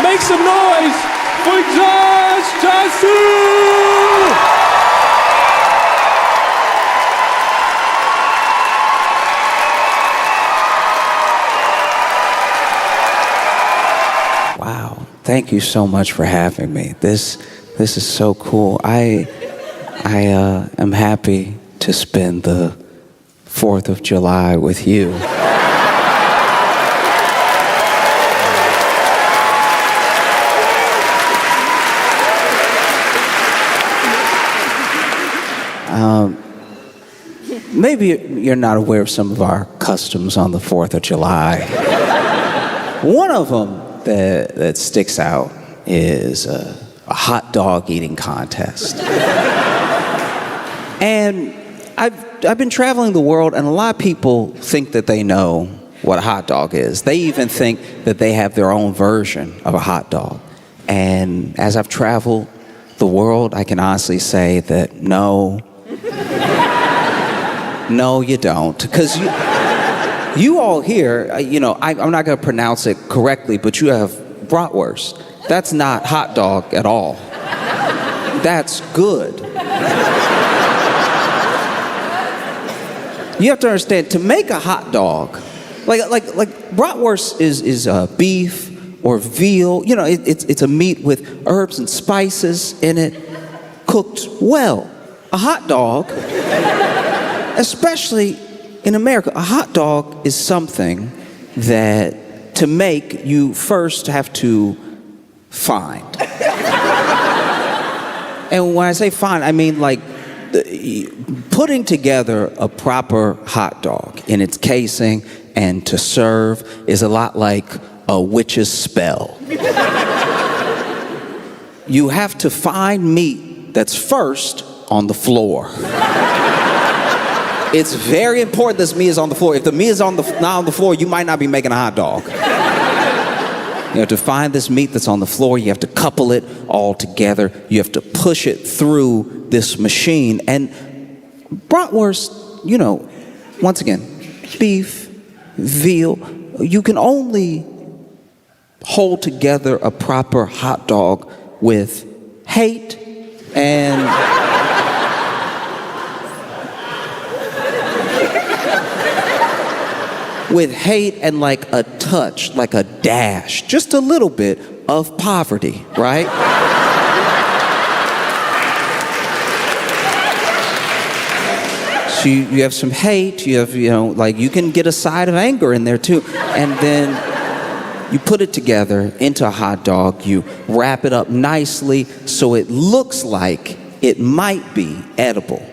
Make some noise for Josh Johnson! Wow, thank you so much for having me. This is so cool. I am happy to spend the 4th of July with you. Maybe you're not aware of some of our customs on the 4th of July. One of them that sticks out is a hot dog eating contest. And I've been traveling the world, and a lot of people think that they know what a hot dog is. They even think that they have their own version of a hot dog. And as I've traveled the world, I can honestly say that no, you don't. Because you all here, I'm not going to pronounce it correctly, but you have bratwurst. That's not hot dog at all. That's good. You have to understand, to make a hot dog, like bratwurst is beef or veal. It's a meat with herbs and spices in it, cooked well. A hot dog, especially in America, a hot dog is something that to make you first have to find. And when I say find, I mean like putting together a proper hot dog in its casing and to serve is a lot like a witch's spell. You have to find meat that's first on the floor. It's very important this meat is on the floor. If the meat is not on the floor, you might not be making a hot dog. You have to find this meat that's on the floor. You have to couple it all together. You have to push it through this machine. And bratwurst, once again, beef, veal, you can only hold together a proper hot dog with hate and like a touch, like a dash, just a little bit of poverty, right? So you have some hate, you have, you can get a side of anger in there too. And then you put it together into a hot dog, you wrap it up nicely so it looks like it might be edible.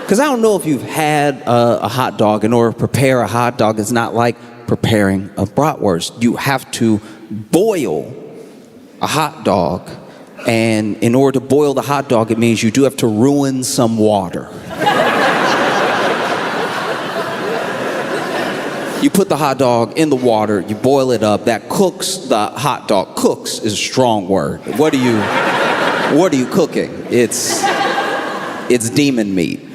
Because I don't know if you've had a hot dog. In order to prepare a hot dog, it's not like preparing a bratwurst. You have to boil a hot dog. And in order to boil the hot dog, it means you do have to ruin some water. You put the hot dog in the water, you boil it up, that cooks the hot dog. Cooks is a strong word. What are you cooking? It's demon meat.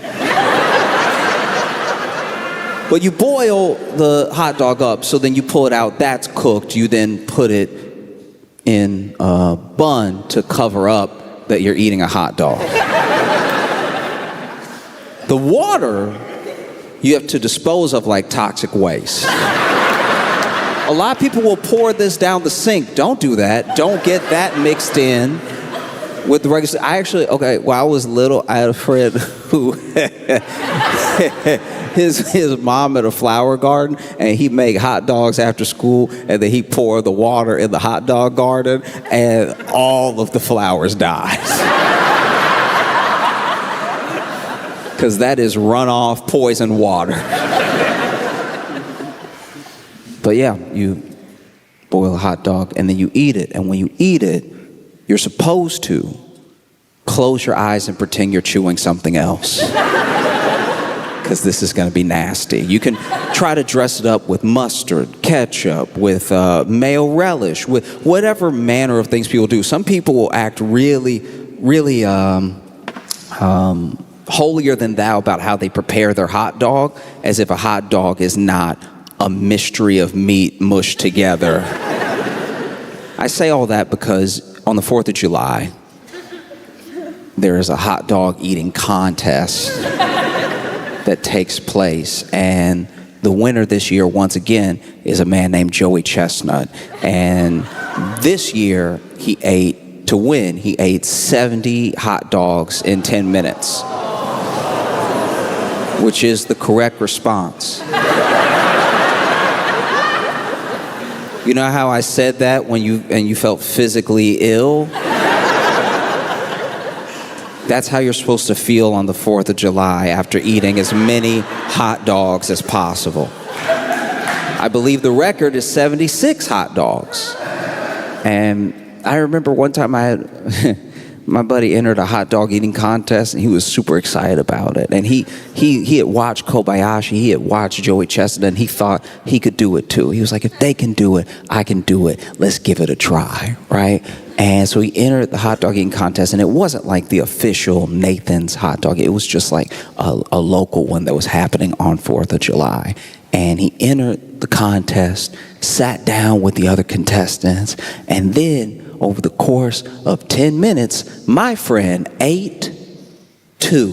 But you boil the hot dog up, so then you pull it out, that's cooked. You then put it in a bun to cover up that you're eating a hot dog. The water you have to dispose of like toxic waste. A lot of people will pour this down the sink. Don't do that. Don't get that mixed in with the regular. When I was little, I had a friend who his mom had a flower garden, and he'd make hot dogs after school, and then he'd pour the water in the hot dog garden, and all of the flowers died. Because that is runoff poison water. But yeah, you boil a hot dog, and then you eat it, and when you eat it, you're supposed to close your eyes and pretend you're chewing something else. Because this is going to be nasty. You can try to dress it up with mustard, ketchup, with mayo relish, with whatever manner of things people do. Some people will act really, really holier than thou about how they prepare their hot dog, as if a hot dog is not a mystery of meat mushed together I say all that because on the 4th of July, there is a hot dog eating contest that takes place, and the winner this year, once again, is a man named Joey Chestnut. And this year, he ate 70 hot dogs in 10 minutes, which is the correct response. You know how I said that when you felt physically ill? That's how you're supposed to feel on the 4th of July after eating as many hot dogs as possible. I believe the record is 76 hot dogs. And I remember one time my buddy entered a hot dog eating contest, and he was super excited about it. And he had watched Kobayashi, he had watched Joey Chestnut, and he thought he could do it too. He was like, if they can do it, I can do it. Let's give it a try, right? And so he entered the hot dog eating contest, and it wasn't like the official Nathan's hot dog. It was just like a local one that was happening on 4th of July. And he entered the contest, sat down with the other contestants, and then over the course of 10 minutes, my friend ate 2.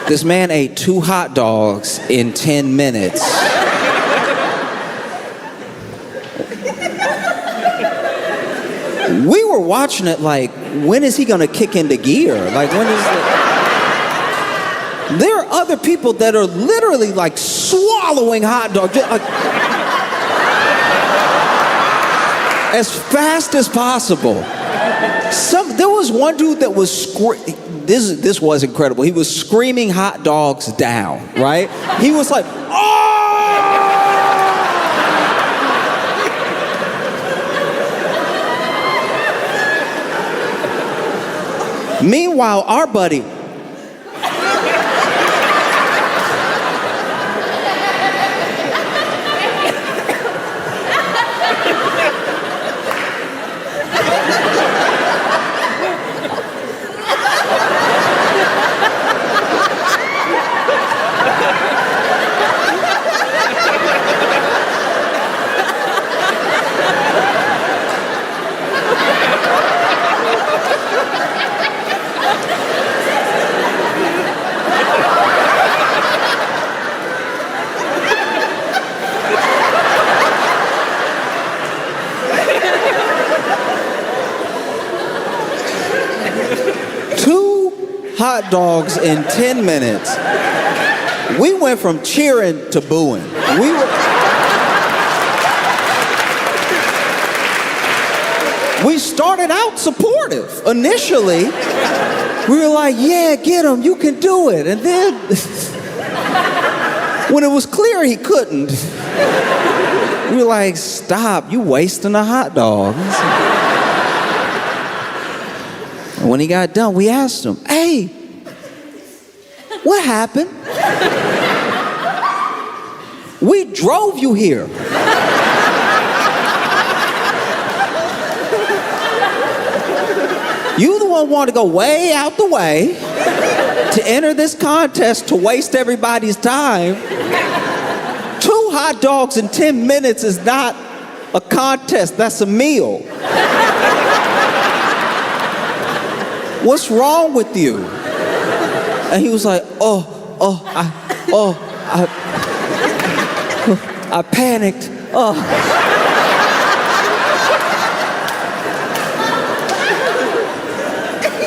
This man ate 2 hot dogs in 10 minutes. We were watching it like, when is he gonna kick into gear? Like, when is it? There are other people that are literally like swallowing hot dogs like, as fast as possible. There was one dude that was this was incredible. He was screaming hot dogs down, right? He was like, oh! Meanwhile, our buddy, hot dogs in 10 minutes. We went from cheering to booing. We started out supportive. Initially, we were like, yeah, get him, you can do it. And then, when it was clear he couldn't, we were like, stop, you wasting a hot dog. When he got done, we asked him, hey, what happened? We drove you here. You the one wanted to go way out the way to enter this contest to waste everybody's time. 2 hot dogs in 10 minutes is not a contest, that's a meal. What's wrong with you? And he was like, I panicked.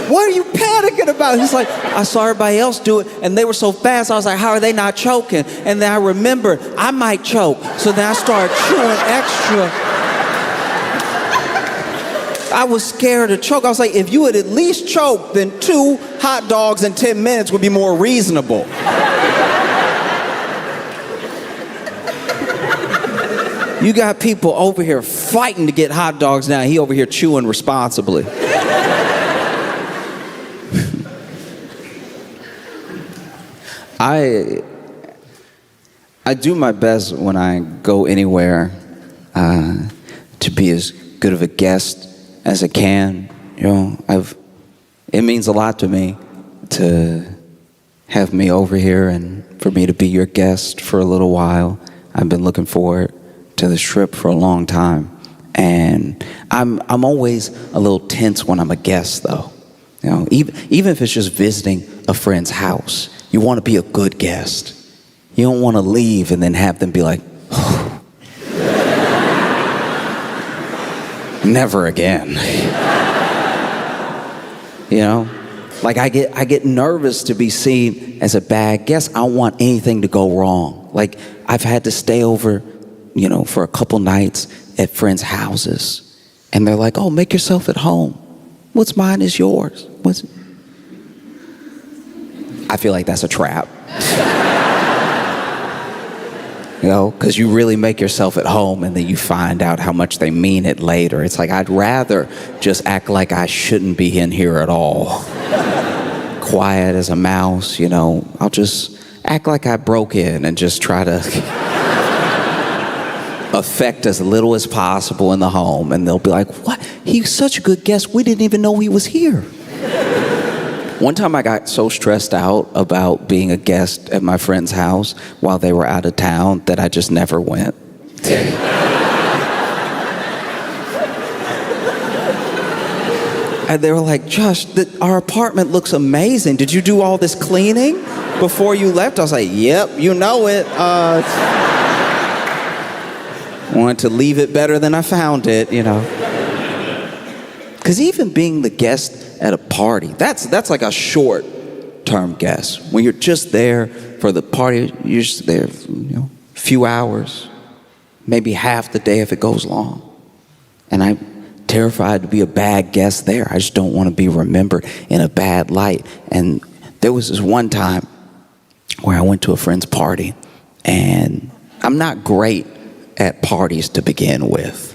What are you panicking about? He's like, I saw everybody else do it, and they were so fast. I was like, how are they not choking? And then I remembered I might choke, so then I started chewing extra. I was scared to choke. I was like, if you would at least choke, then 2 hot dogs in 10 minutes would be more reasonable. You got people over here fighting to get hot dogs now. He over here chewing responsibly. I do my best when I go anywhere to be as good of a guest as it can. It means a lot to me to have me over here and for me to be your guest for a little while. I've been looking forward to this trip for a long time. And I'm always a little tense when I'm a guest, though. Even if it's just visiting a friend's house, you want to be a good guest. You don't want to leave and then have them be like, oh, never again. Like I get nervous to be seen as a bad guest. I don't want anything to go wrong. Like I've had to stay over, for a couple nights at friends' houses, and they're like, "Oh, make yourself at home. What's mine is yours." I feel like that's a trap. Because you really make yourself at home and then you find out how much they mean it later. It's like, I'd rather just act like I shouldn't be in here at all. Quiet as a mouse, I'll just act like I broke in and just try to affect as little as possible in the home. And they'll be like, what? He's such a good guest. We didn't even know he was here. One time I got so stressed out about being a guest at my friend's house while they were out of town that I just never went. And they were like, Josh, our apartment looks amazing. Did you do all this cleaning before you left? I was like, yep, you know it. Wanted to leave it better than I found it, Because even being the guest at a party, that's like a short-term guest. When you're just there for the party, you're just there, a few hours, maybe half the day if it goes long. And I'm terrified to be a bad guest there. I just don't want to be remembered in a bad light. And there was this one time where I went to a friend's party, and I'm not great at parties to begin with.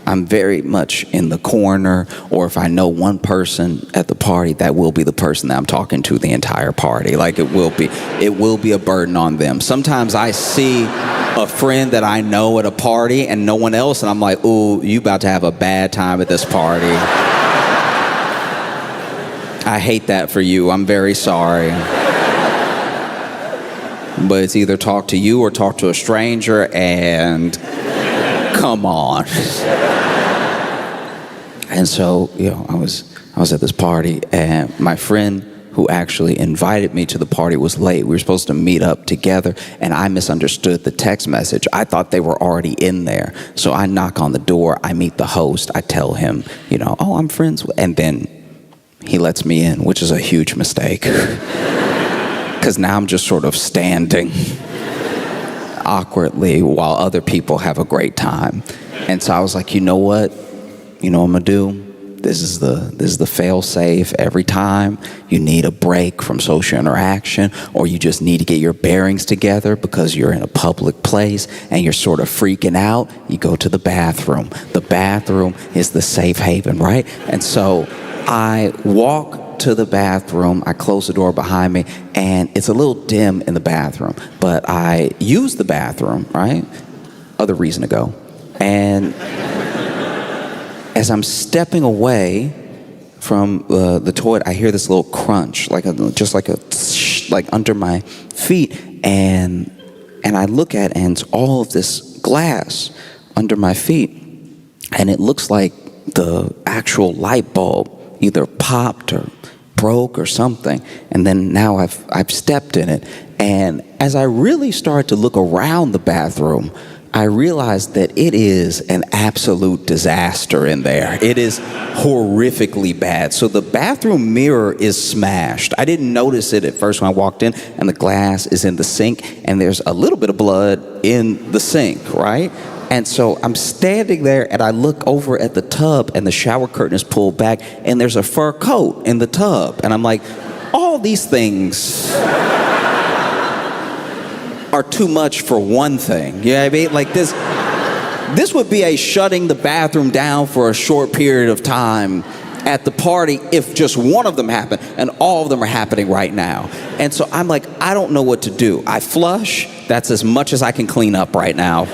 I'm very much in the corner, or if I know one person at the party, that will be the person that I'm talking to the entire party. Like it will be a burden on them. Sometimes I see a friend that I know at a party and no one else, and I'm like, ooh, you about to have a bad time at this party. I hate that for you. I'm very sorry. But it's either talk to you or talk to a stranger, and come on. And so, I was at this party, and my friend who actually invited me to the party was late. We were supposed to meet up together, and I misunderstood the text message. I thought they were already in there. So I knock on the door, I meet the host, I tell him, oh, I'm friends with, and then he lets me in, which is a huge mistake. Because now I'm just sort of standing awkwardly while other people have a great time. And so I was like, you know what I'm gonna do? This is the fail safe. Every time you need a break from social interaction, or you just need to get your bearings together because you're in a public place and you're sort of freaking out, you go to the bathroom. The bathroom is the safe haven, right? And so I walk to the bathroom, I close the door behind me, and it's a little dim in the bathroom, but I use the bathroom, right? Other reason to go. And as I'm stepping away from the toilet, I hear this little crunch, like under my feet, and I look at it, and it's all of this glass under my feet, and it looks like the actual light bulb either popped or broke or something, and then now I've stepped in it. And as I really started to look around the bathroom, I realized that it is an absolute disaster in there. It is horrifically bad. So the bathroom mirror is smashed. I didn't notice it at first when I walked in, and the glass is in the sink, and there's a little bit of blood in the sink, right? And so I'm standing there, and I look over at the tub, and the shower curtain is pulled back, and there's a fur coat in the tub. And I'm like, all these things are too much for one thing. You know what I mean? Like this would be a shutting the bathroom down for a short period of time at the party if just one of them happened, and all of them are happening right now. And so I'm like, I don't know what to do. I flush. That's as much as I can clean up right now.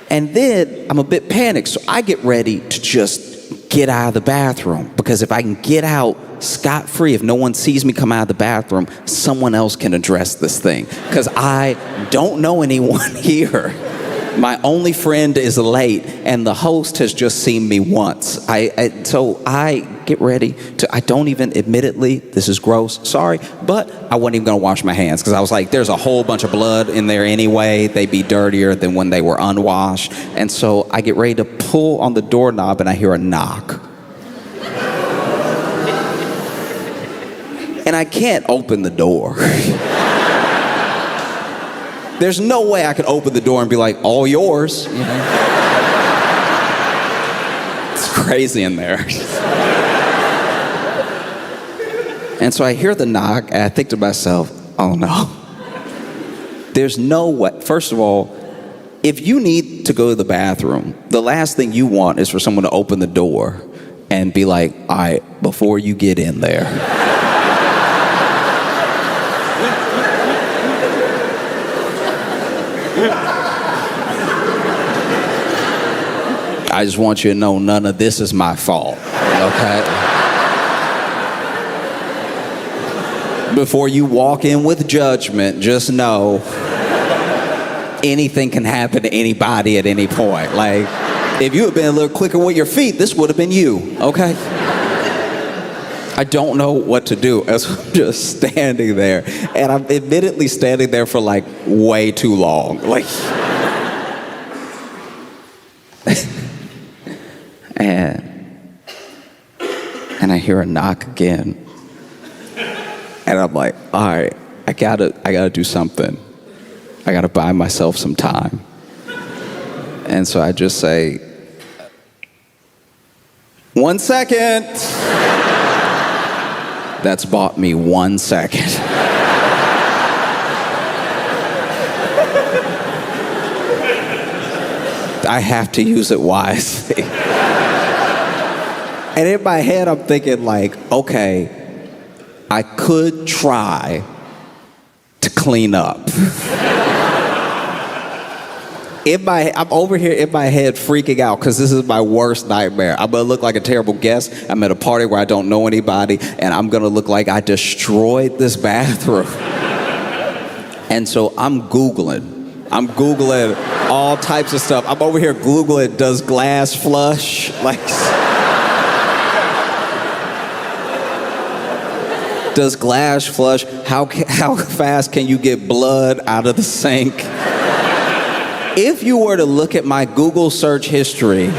And then I'm a bit panicked, so I get ready to just get out of the bathroom, because if I can get out scot-free, if no one sees me come out of the bathroom, someone else can address this thing, because I don't know anyone here. My only friend is late, and the host has just seen me once. So I get ready to, I don't even, admittedly, this is gross, sorry, but I wasn't even gonna wash my hands, because I was like, there's a whole bunch of blood in there anyway. They'd be dirtier than when they were unwashed. And so I get ready to pull on the doorknob, and I hear a knock. And I can't open the door. There's no way I could open the door and be like, all yours. You know? It's crazy in there. And so I hear the knock, and I think to myself, oh no. There's no way. First of all, if you need to go to the bathroom, the last thing you want is for someone to open the door and be like, all right, before you get in there, I just want you to know none of this is my fault, okay? Before you walk in with judgment, just know anything can happen to anybody at any point. Like, if you had been a little quicker with your feet, this would have been you, okay? I don't know what to do as I'm just standing there. And I'm admittedly standing there for like way too long. Like, and I hear a knock again. And I'm like, all right, I gotta do something. I gotta buy myself some time. And so I just say, 1 second. That's bought me 1 second. I have to use it wisely. And in my head, I'm thinking like, okay, I could try to clean up. I'm over here in my head freaking out, because this is my worst nightmare. I'm gonna look like a terrible guest. I'm at a party where I don't know anybody, and I'm gonna look like I destroyed this bathroom. And so I'm Googling all types of stuff. I'm over here Googling, does glass flush? Like, does glass flush? How fast can you get blood out of the sink? If you were to look at my Google search history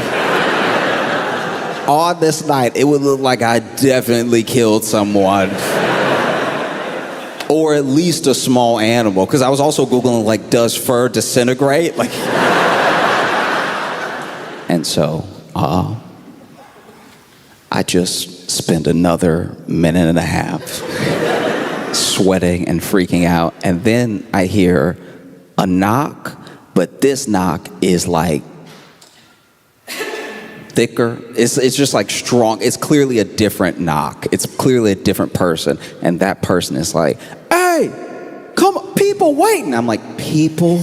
on this night, it would look like I definitely killed someone. Or at least a small animal. Because I was also Googling, like, does fur disintegrate? Like, and so, I just spent another minute and a half sweating and freaking out. And then I hear a knock. But this knock is like thicker. It's just like strong. It's clearly a different knock. It's clearly a different person. And that person is like, hey, come on, people waiting. I'm like, people?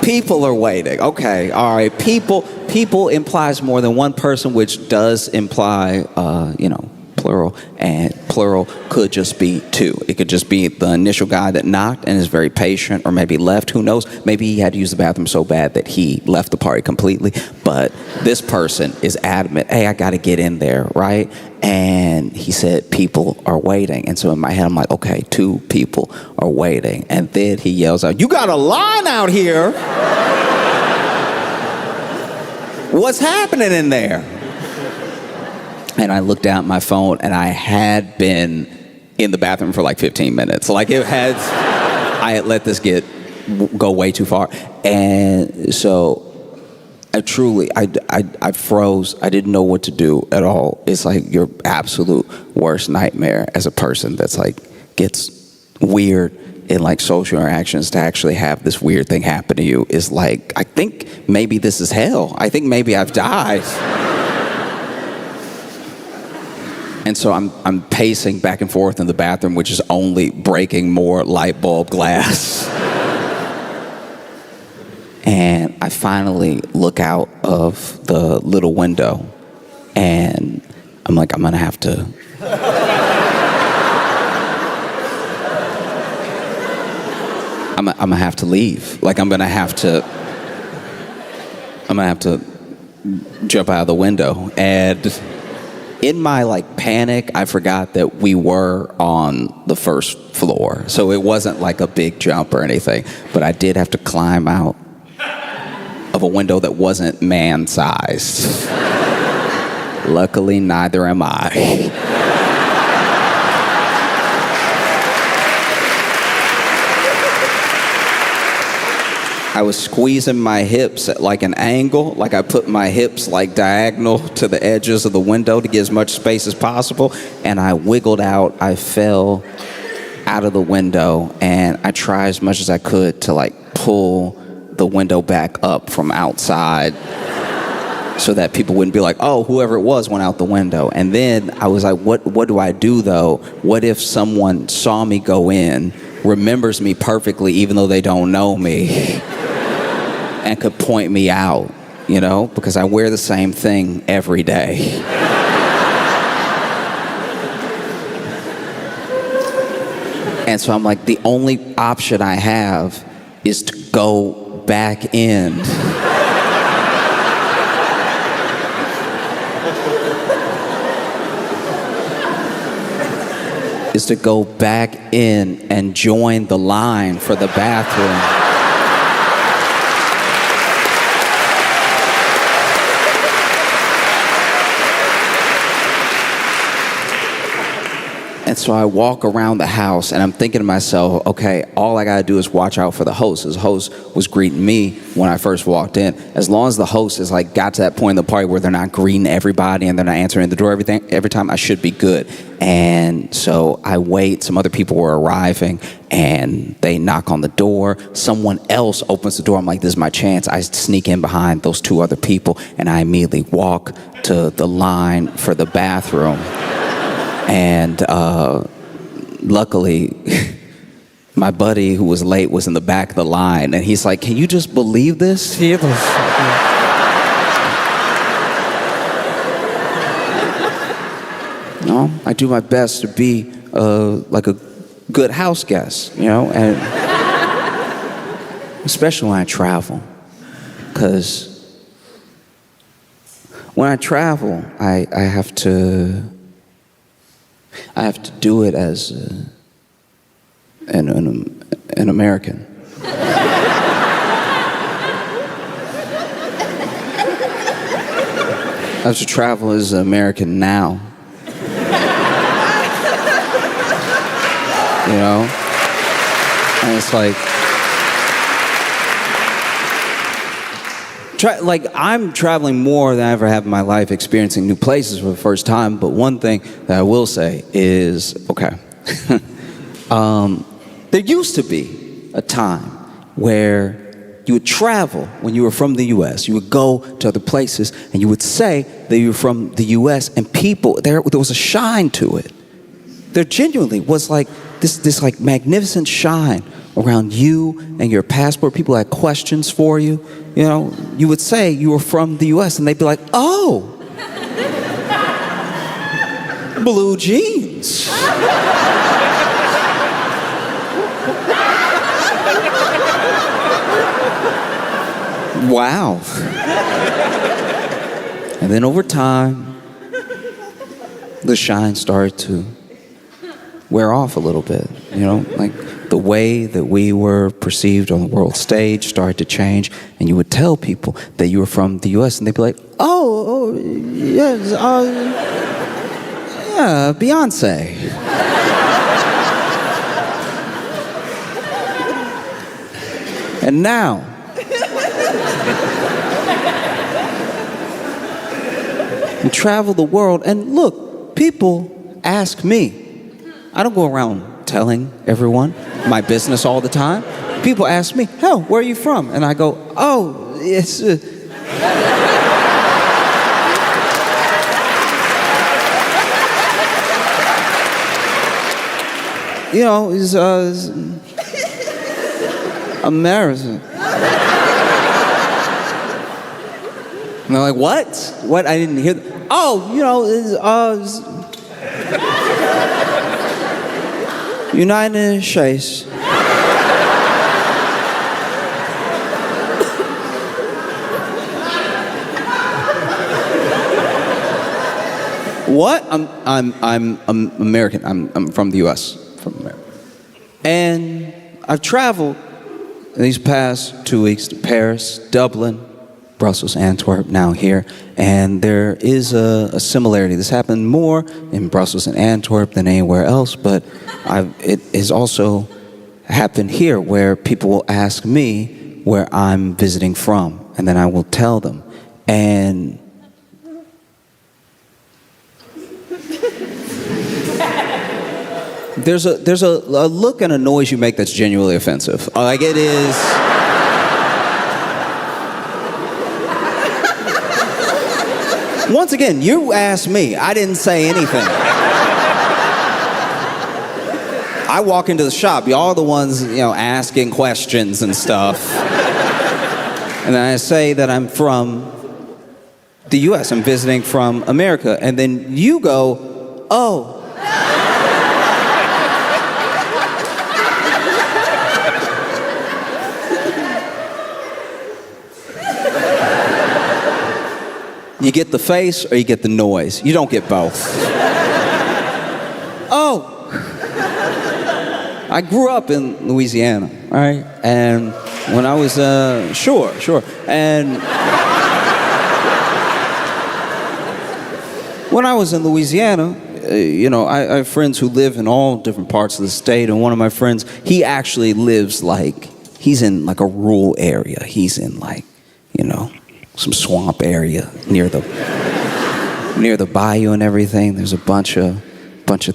People are waiting. Okay, all right. People implies more than one person, which does imply, plural. And plural could just be two. It could just be the initial guy that knocked and is very patient, or maybe left. Who knows? Maybe he had to use the bathroom so bad that he left the party completely. But this person is adamant. Hey, I got to get in there, right? And he said, people are waiting. And so in my head, I'm like, okay, 2 people are waiting. And then he yells out, you got a line out here. What's happening in there? And I looked down at my phone, and I had been in the bathroom for like 15 minutes. Like, I had let this go way too far. And so I froze. I didn't know what to do at all. It's like your absolute worst nightmare as a person that's like gets weird in like social interactions. To actually have this weird thing happen to you is like, I think maybe this is hell. I think maybe I've died. And so I'm pacing back and forth in the bathroom, which is only breaking more light bulb glass. And I finally look out of the little window, and I'm like, I'm gonna have to. I'm gonna have to leave. Like, I'm gonna have to jump out of the window. And in my like panic, I forgot that we were on the first floor. So it wasn't like a big jump or anything, but I did have to climb out of a window that wasn't man-sized. Luckily, neither am I. I was squeezing my hips at like an angle, like I put my hips like diagonal to the edges of the window to get as much space as possible, and I wiggled out. I fell out of the window, and I tried as much as I could to like pull the window back up from outside so that people wouldn't be like, oh, whoever it was went out the window. And then I was like, what do I do though? What if someone saw me go in, remembers me perfectly even though they don't know me, and could point me out, you know, because I wear the same thing every day. And so I'm like, the only option I have is to go back in. Is to go back in and join the line for the bathroom. And so I walk around the house, and I'm thinking to myself, okay, all I gotta do is watch out for the host. His host was greeting me when I first walked in. As long as the host has like got to that point in the party where they're not greeting everybody and they're not answering the door every time, I should be good. And so I wait. Some other people were arriving, and they knock on the door. Someone else opens the door. I'm like, this is my chance. I sneak in behind those two other people, and I immediately walk to the line for the bathroom. And luckily, my buddy who was late was in the back of the line, and he's like, can you just believe this? No, I do my best to be like a good house guest, you know, and especially when I travel, because when I travel, I have to do it as an American. I have to travel as an American now. You know? And it's like, I'm traveling more than I ever have in my life, experiencing new places for the first time. But one thing that I will say is, okay, there used to be a time where you would travel when you were from the U.S. You would go to other places, and you would say that you were from the U.S., and people, there was a shine to it. There genuinely was like this like magnificent shine around you and your passport. People had questions for you. You know, you would say you were from the U.S. and they'd be like, oh, blue jeans. Wow. And then over time, the shine started to wear off a little bit, you know, like the way that we were perceived on the world stage started to change, and you would tell people that you were from the U.S. and they'd be like, oh yes, yeah, Beyonce. And now, you travel the world, and look, people ask me. I don't go around telling everyone my business all the time. People ask me, hell, where are you from? And I go, oh, it's... you know, is American. And they're like, what? What? I didn't hear. Oh, you know, is United States. What? I'm American. I'm from the U.S. From America. And I've traveled in these past 2 weeks to Paris, Dublin, Brussels, Antwerp, now here. And there is a similarity. This happened more in Brussels and Antwerp than anywhere else, but it has also happened here where people will ask me where I'm visiting from, and then I will tell them. And there's a look and a noise you make that's genuinely offensive. Like it is. Once again, you asked me. I didn't say anything. I walk into the shop. Y'all are the ones, you know, asking questions and stuff. And then I say that I'm from the U.S. I'm visiting from America. And then you go, oh. You get the face or you get the noise. You don't get both. Oh. I grew up in Louisiana, right? And when I was, sure. And when I was in Louisiana, you know, I have friends who live in all different parts of the state. And one of my friends, he actually lives he's in like a rural area. He's in like, you know, some swamp area near the bayou and everything. There's a bunch of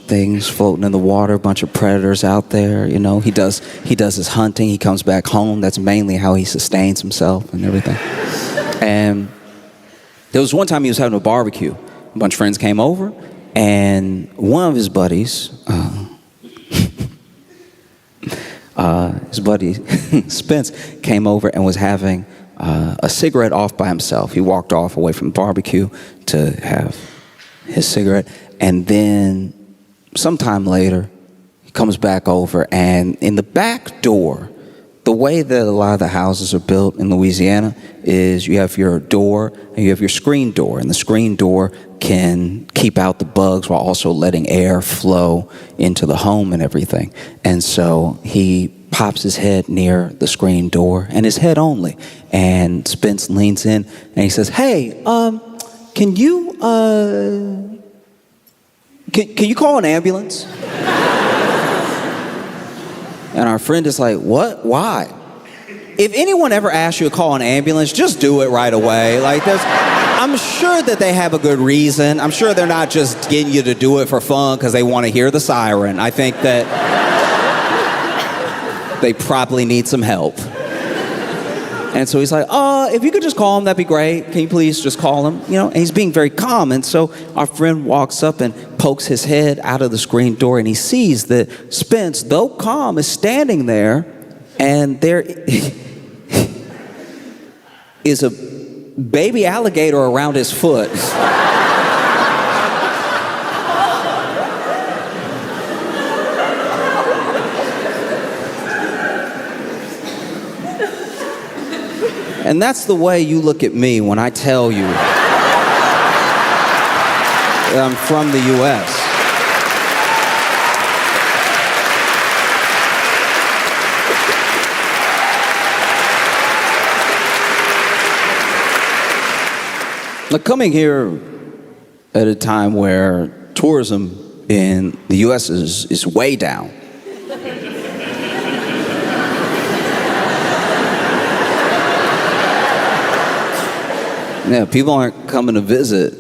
things floating in the water, a bunch of predators out there. You know, he does his hunting. He comes back home. That's mainly how he sustains himself and everything. And there was one time he was having a barbecue. A bunch of friends came over, and one of his buddies, his buddy Spence, came over and was having a cigarette off by himself. He walked off away from the barbecue to have his cigarette, and then sometime later he comes back over, and in the back door, the way that a lot of the houses are built in Louisiana is you have your door and you have your screen door, and the screen door can keep out the bugs while also letting air flow into the home and everything. And so he pops his head near the screen door, and his head only. And Spence leans in and he says, "Hey, can you call an ambulance?" And our friend is like, "What? Why?" If anyone ever asks you to call an ambulance, just do it right away. Like I'm sure that they have a good reason. I'm sure they're not just getting you to do it for fun because they want to hear the siren. I think that they probably need some help. And so he's like, if you could just call him, that'd be great. Can you please just call him? You know, and he's being very calm. And so our friend walks up and pokes his head out of the screen door, and he sees that Spence, though calm, is standing there, and there is a baby alligator around his foot. And that's the way you look at me when I tell you that I'm from the U.S. Now, coming here at a time where tourism in the U.S. is way down. Yeah, people aren't coming to visit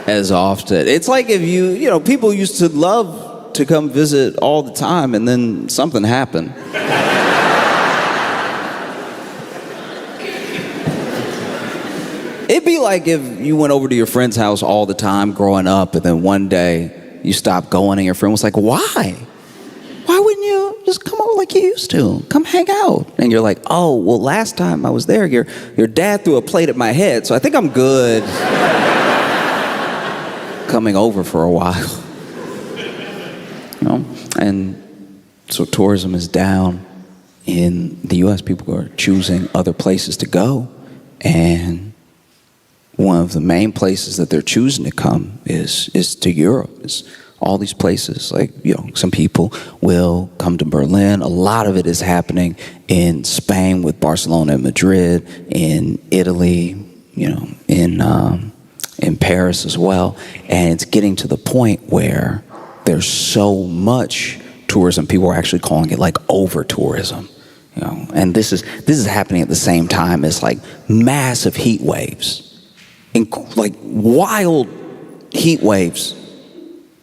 as often. It's like if you know, people used to love to come visit all the time, and then something happened. It'd be like if you went over to your friend's house all the time growing up, and then one day you stop going, and your friend was like, why? Why wouldn't you just come over like you used to? Come hang out. And you're like, oh, well, last time I was there, your dad threw a plate at my head, so I think I'm good coming over for a while. You know? And so tourism is down in the U.S. People are choosing other places to go. And one of the main places that they're choosing to come is to Europe. It's all these places, like, you know, some people will come to Berlin. A lot of it is happening in Spain with Barcelona and Madrid, in Italy, you know, in Paris as well. And it's getting to the point where there's so much tourism, people are actually calling it like over-tourism. You know, and this is happening at the same time as like massive heat waves, like wild heat waves,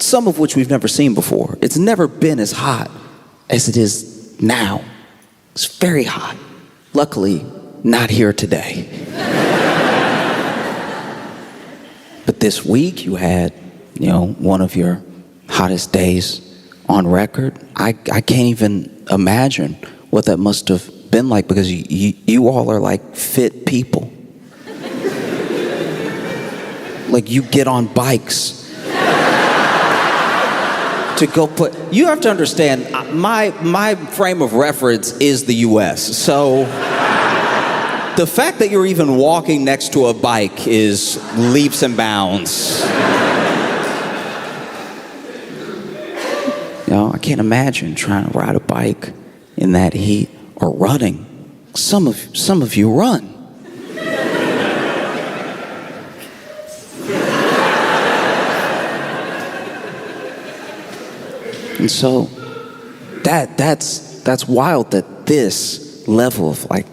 some of which we've never seen before. It's never been as hot as it is now. It's very hot. Luckily, not here today. But this week you had, you know, one of your hottest days on record. I can't even imagine what that must have been like, because you all are like fit people. Like, you get on bikes to go put, you have to understand, my frame of reference is the US. So the fact that you're even walking next to a bike is leaps and bounds. You know, I can't imagine trying to ride a bike in that heat, or running. Some of you run. And so that's wild that this level of like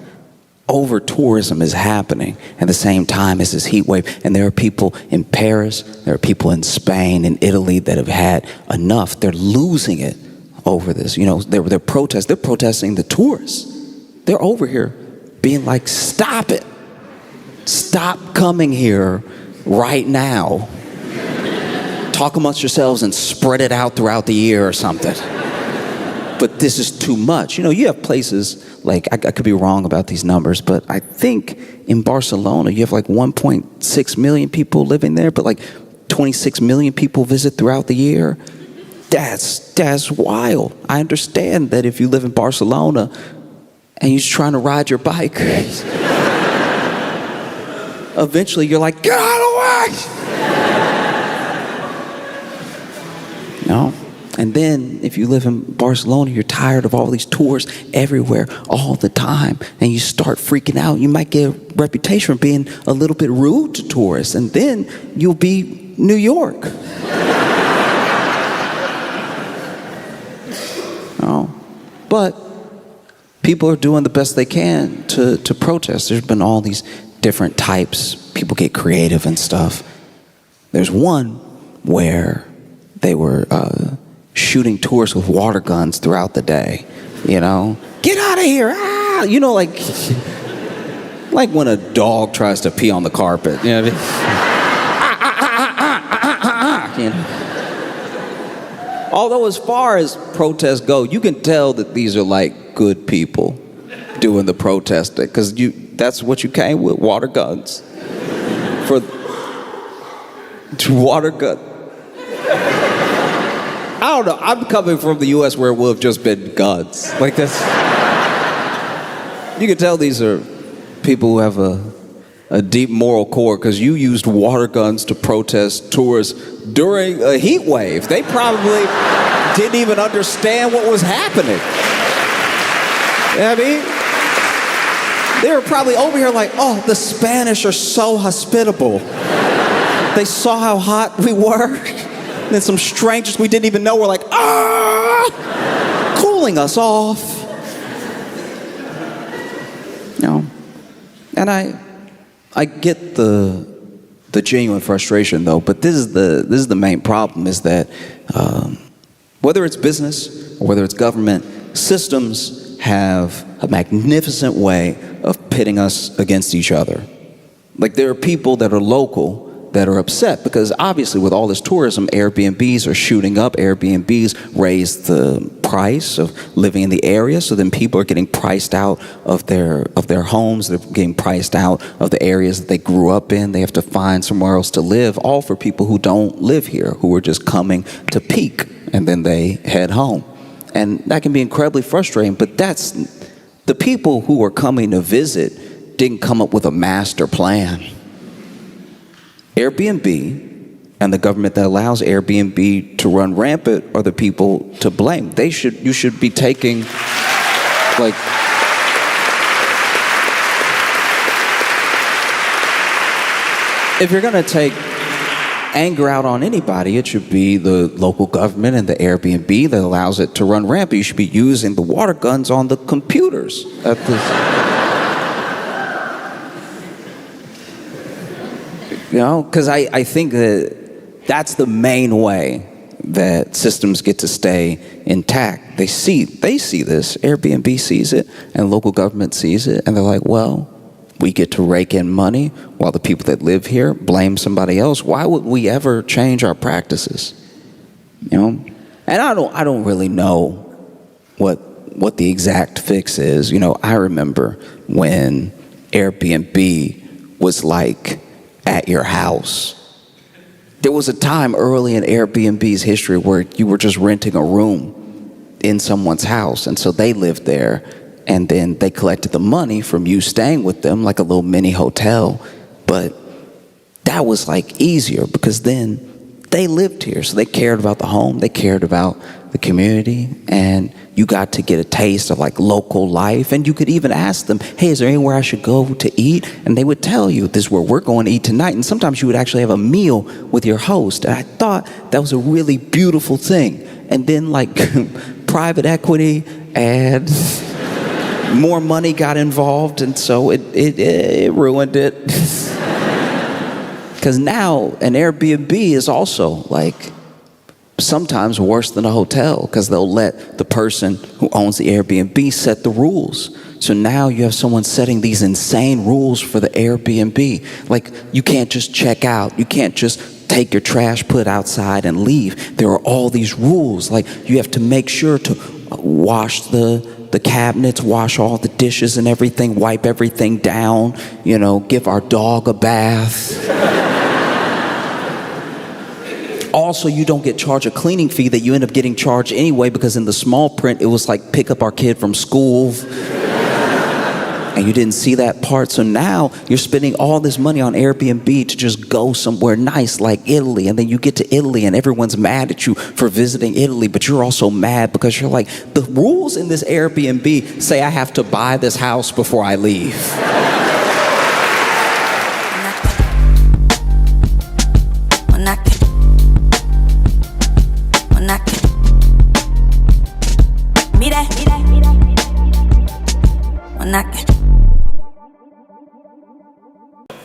over tourism is happening at the same time as this heat wave. And there are people in Paris, there are people in Spain and Italy that have had enough. They're losing it over this. You know, they're protesting the tourists. They're over here being like, stop it. Stop coming here right now. Talk amongst yourselves and spread it out throughout the year or something. But this is too much. You know, you have places like, I could be wrong about these numbers, but I think in Barcelona you have like 1.6 million people living there, but like 26 million people visit throughout the year. That's wild. I understand that if you live in Barcelona and you're trying to ride your bike, eventually you're like, get out of the way! No. And then if you live in Barcelona, you're tired of all these tours everywhere all the time, and you start freaking out. You might get a reputation for being a little bit rude to tourists, and then you'll be New York. No. But people are doing the best they can to protest. There's been all these different types. People get creative and stuff. There's one where they were shooting tourists with water guns throughout the day. You know, get out of here! Ah! You know, like when a dog tries to pee on the carpet. You know what I mean? You know? Although as far as protests go, you can tell that these are like good people doing the protesting, because that's what you came with, water guns. Water gun. I don't know. I'm coming from the U.S. where it would have just been guns. Like this. You can tell these are people who have a deep moral core, because you used water guns to protest tourists during a heat wave. They probably didn't even understand what was happening. You know what I mean? They were probably over here like, oh, the Spanish are so hospitable. They saw how hot we were. And then some strangers we didn't even know were like, ah, cooling us off. You know, and I get the genuine frustration though, but this is the main problem, is that whether it's business or whether it's government, systems have a magnificent way of pitting us against each other. Like, there are people that are local that are upset because obviously with all this tourism, Airbnbs are shooting up. Airbnbs raise the price of living in the area, so then people are getting priced out of their homes. They're getting priced out of the areas that they grew up in. They have to find somewhere else to live, all for people who don't live here, who are just coming to peak and then they head home. And that can be incredibly frustrating, but that's the people who are coming to visit didn't come up with a master plan. Airbnb and the government that allows Airbnb to run rampant are the people to blame. You should be taking, like, if you're gonna take anger out on anybody, it should be the local government and the Airbnb that allows it to run rampant. You should be using the water guns on the computers at this. You know, because I think that that's the main way that systems get to stay intact. They see this, Airbnb sees it, and local government sees it, and they're like, well, we get to rake in money while the people that live here blame somebody else. Why would we ever change our practices? You know? And I don't really know what the exact fix is. You know, I remember when Airbnb was like at your house. There was a time early in Airbnb's history where you were just renting a room in someone's house, and so they lived there, and then they collected the money from you staying with them, like a little mini hotel. But that was like easier because then they lived here, so they cared about the home, they cared about the community, and you got to get a taste of like local life. And you could even ask them, hey, is there anywhere I should go to eat? And they would tell you, this is where we're going to eat tonight. And sometimes you would actually have a meal with your host. And I thought that was a really beautiful thing. And then like private equity and more money got involved, and so it ruined it. Because now an Airbnb is also like sometimes worse than a hotel, because they'll let the person who owns the Airbnb set the rules. So now you have someone setting these insane rules for the Airbnb. Like, you can't just check out. You can't just take your trash, put outside, and leave. There are all these rules. Like, you have to make sure to wash the cabinets, wash all the dishes and everything, wipe everything down, you know, give our dog a bath. Also, you don't get charged a cleaning fee that you end up getting charged anyway, because in the small print, it was like, pick up our kid from school. And you didn't see that part. So now you're spending all this money on Airbnb to just go somewhere nice like Italy. And then you get to Italy and everyone's mad at you for visiting Italy, but you're also mad because you're like, the rules in this Airbnb say I have to buy this house before I leave.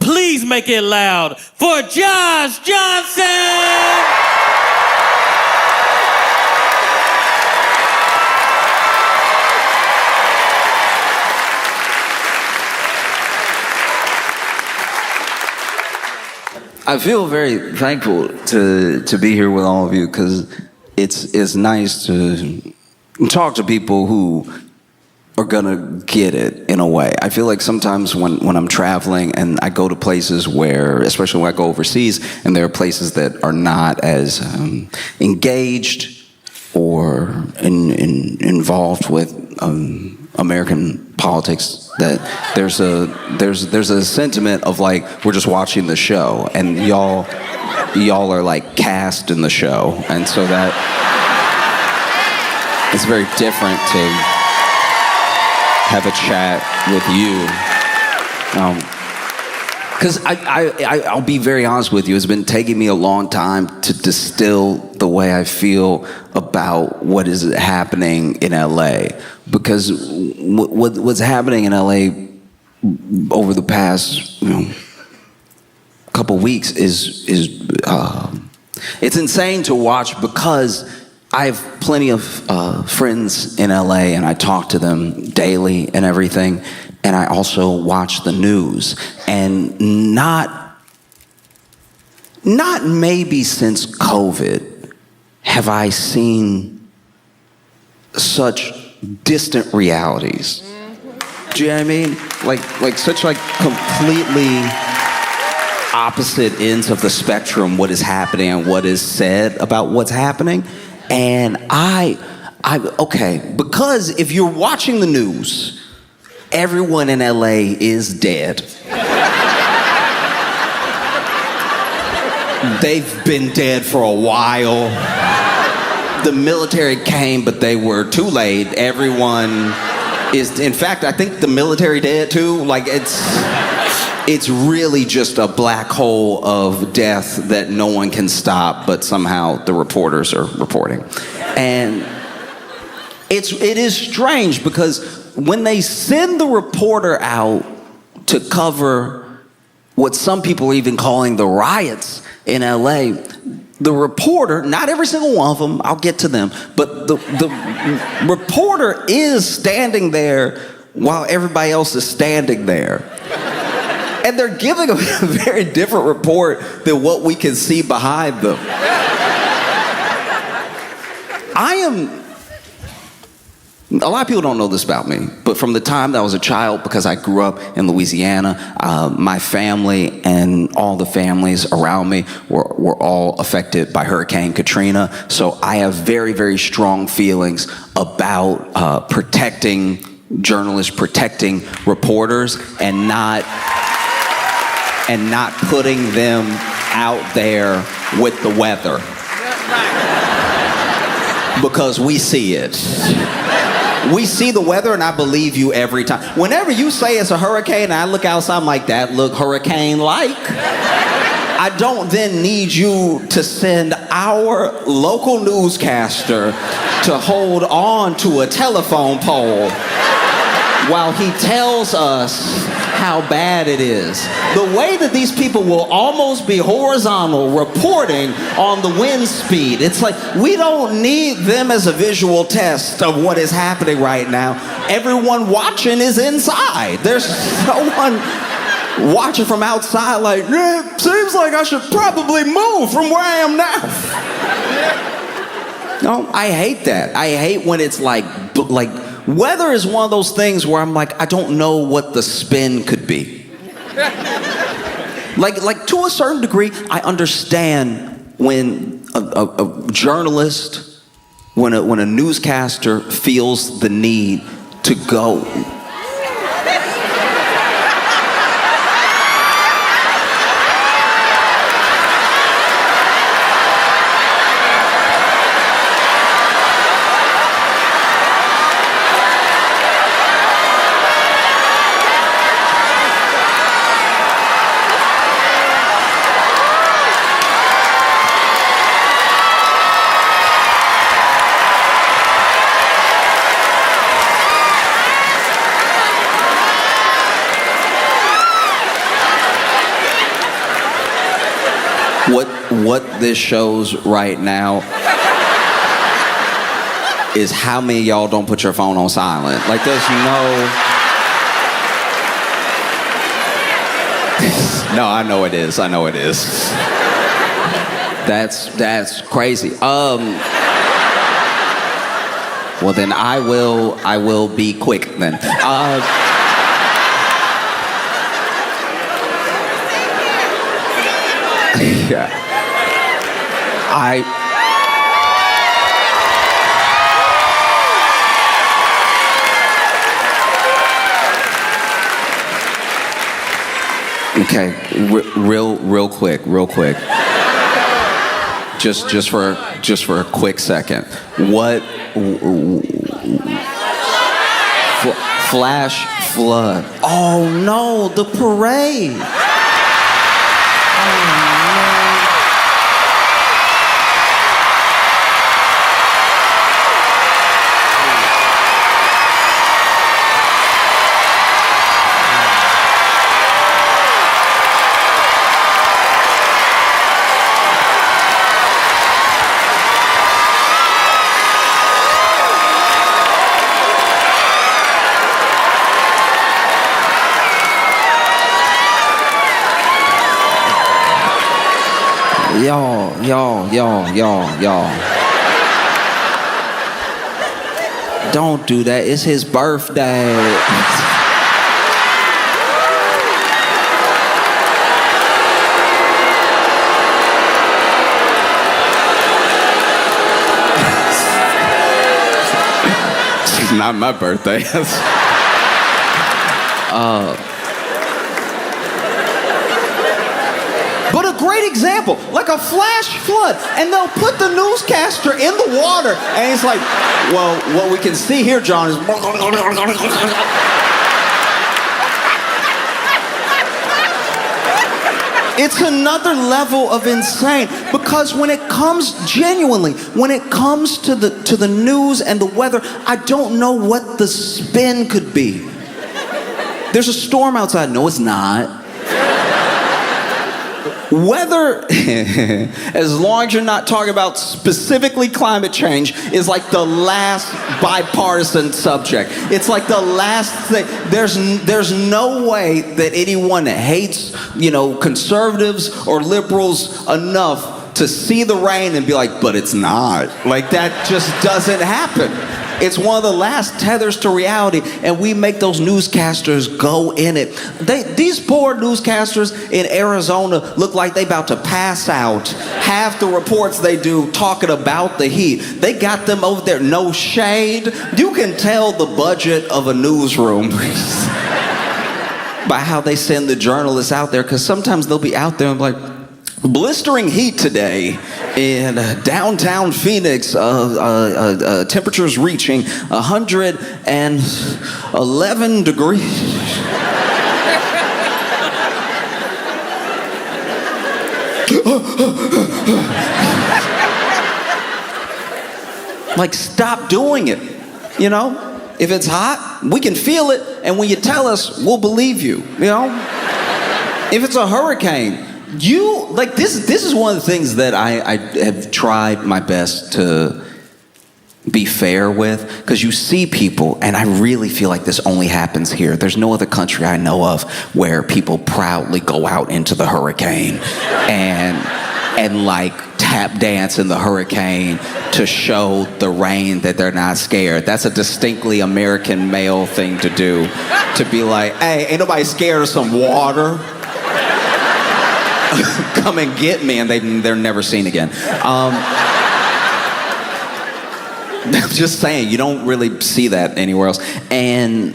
Please make it loud for Josh Johnson! I feel very thankful to be here with all of you, because it's nice to talk to people who are gonna get it in a way. I feel like sometimes when I'm traveling and I go to places where, especially when I go overseas, and there are places that are not as engaged or involved with American politics, that there's a sentiment of like, we're just watching the show, and y'all are like cast in the show, and so that it's very different to have a chat with you. Because I'll be very honest with you, it's been taking me a long time to distill the way I feel about what is happening in LA. Because what's happening in LA over the past couple weeks is it's insane to watch, because I have plenty of friends in LA, and I talk to them daily and everything, and I also watch the news, and not not maybe since COVID have I seen such distant realities. Do you know what I mean? Like such like completely opposite ends of the spectrum, what is happening and what is said about what's happening. And okay, because if you're watching the news, everyone in LA is dead. They've been dead for a while. The military came, but they were too late. Everyone is, in fact, I think the military dead too. Like it's really just a black hole of death that no one can stop, but somehow the reporters are reporting. And it is strange because when they send the reporter out to cover what some people are even calling the riots in LA, the reporter, not every single one of them, I'll get to them, but the reporter is standing there while everybody else is standing there. And they're giving a very different report than what we can see behind them. A lot of people don't know this about me, but from the time that I was a child, because I grew up in Louisiana, my family and all the families around me were all affected by Hurricane Katrina. So I have very, very strong feelings about protecting journalists, protecting reporters, and not putting them out there with the weather. Because we see it. We see the weather, and I believe you every time. Whenever you say it's a hurricane, and I look outside, I'm like, that look hurricane-like. I don't then need you to send our local newscaster to hold on to a telephone pole while he tells us how bad it is. The way that these people will almost be horizontal reporting on the wind speed, it's like we don't need them as a visual test of what is happening right now. Everyone watching is inside. There's no one watching from outside like, yeah, seems like I should probably move from where I am now. No, I hate that. I hate when it's like weather is one of those things where I'm like, I don't know what the spin could be. like to a certain degree, I understand when a journalist, when a newscaster feels the need to go. What this shows right now is how many of y'all don't put your phone on silent. Like there's no, I know it is. That's crazy. Well then I will be quick then. Yeah. Okay, real quick. Just for a quick second. What flash flood? Oh no, the parade. Y'all. Don't do that. It's his birthday. It's not my birthday. But a great example, like a flash flood, and they'll put the newscaster in the water, and it's like, well, what we can see here, John, is... It's another level of insane, because when it comes to the news and the weather, I don't know what the spin could be. There's a storm outside. No, it's not. Weather, as long as you're not talking about specifically climate change, is like the last bipartisan subject. It's like the last thing. There's no way that anyone hates, conservatives or liberals enough to see the rain and be like, but it's not. Like, that just doesn't happen. It's one of the last tethers to reality, and we make those newscasters go in it. These poor newscasters in Arizona look like they about to pass out. Half the reports they do talking about the heat. They got them over there, no shade. You can tell the budget of a newsroom by how they send the journalists out there, because sometimes they'll be out there and be like, blistering heat today in downtown Phoenix, temperatures reaching 111 degrees. Like, stop doing it, If it's hot, we can feel it, and when you tell us, we'll believe you, If it's a hurricane, this is one of the things that I have tried my best to be fair with, because you see people, and I really feel like this only happens here. There's no other country I know of where people proudly go out into the hurricane and like tap dance in the hurricane to show the rain that they're not scared. That's a distinctly American male thing to do, to be like, hey, ain't nobody scared of some water. Come and get me, and they're never seen again. I'm just saying, you don't really see that anywhere else. And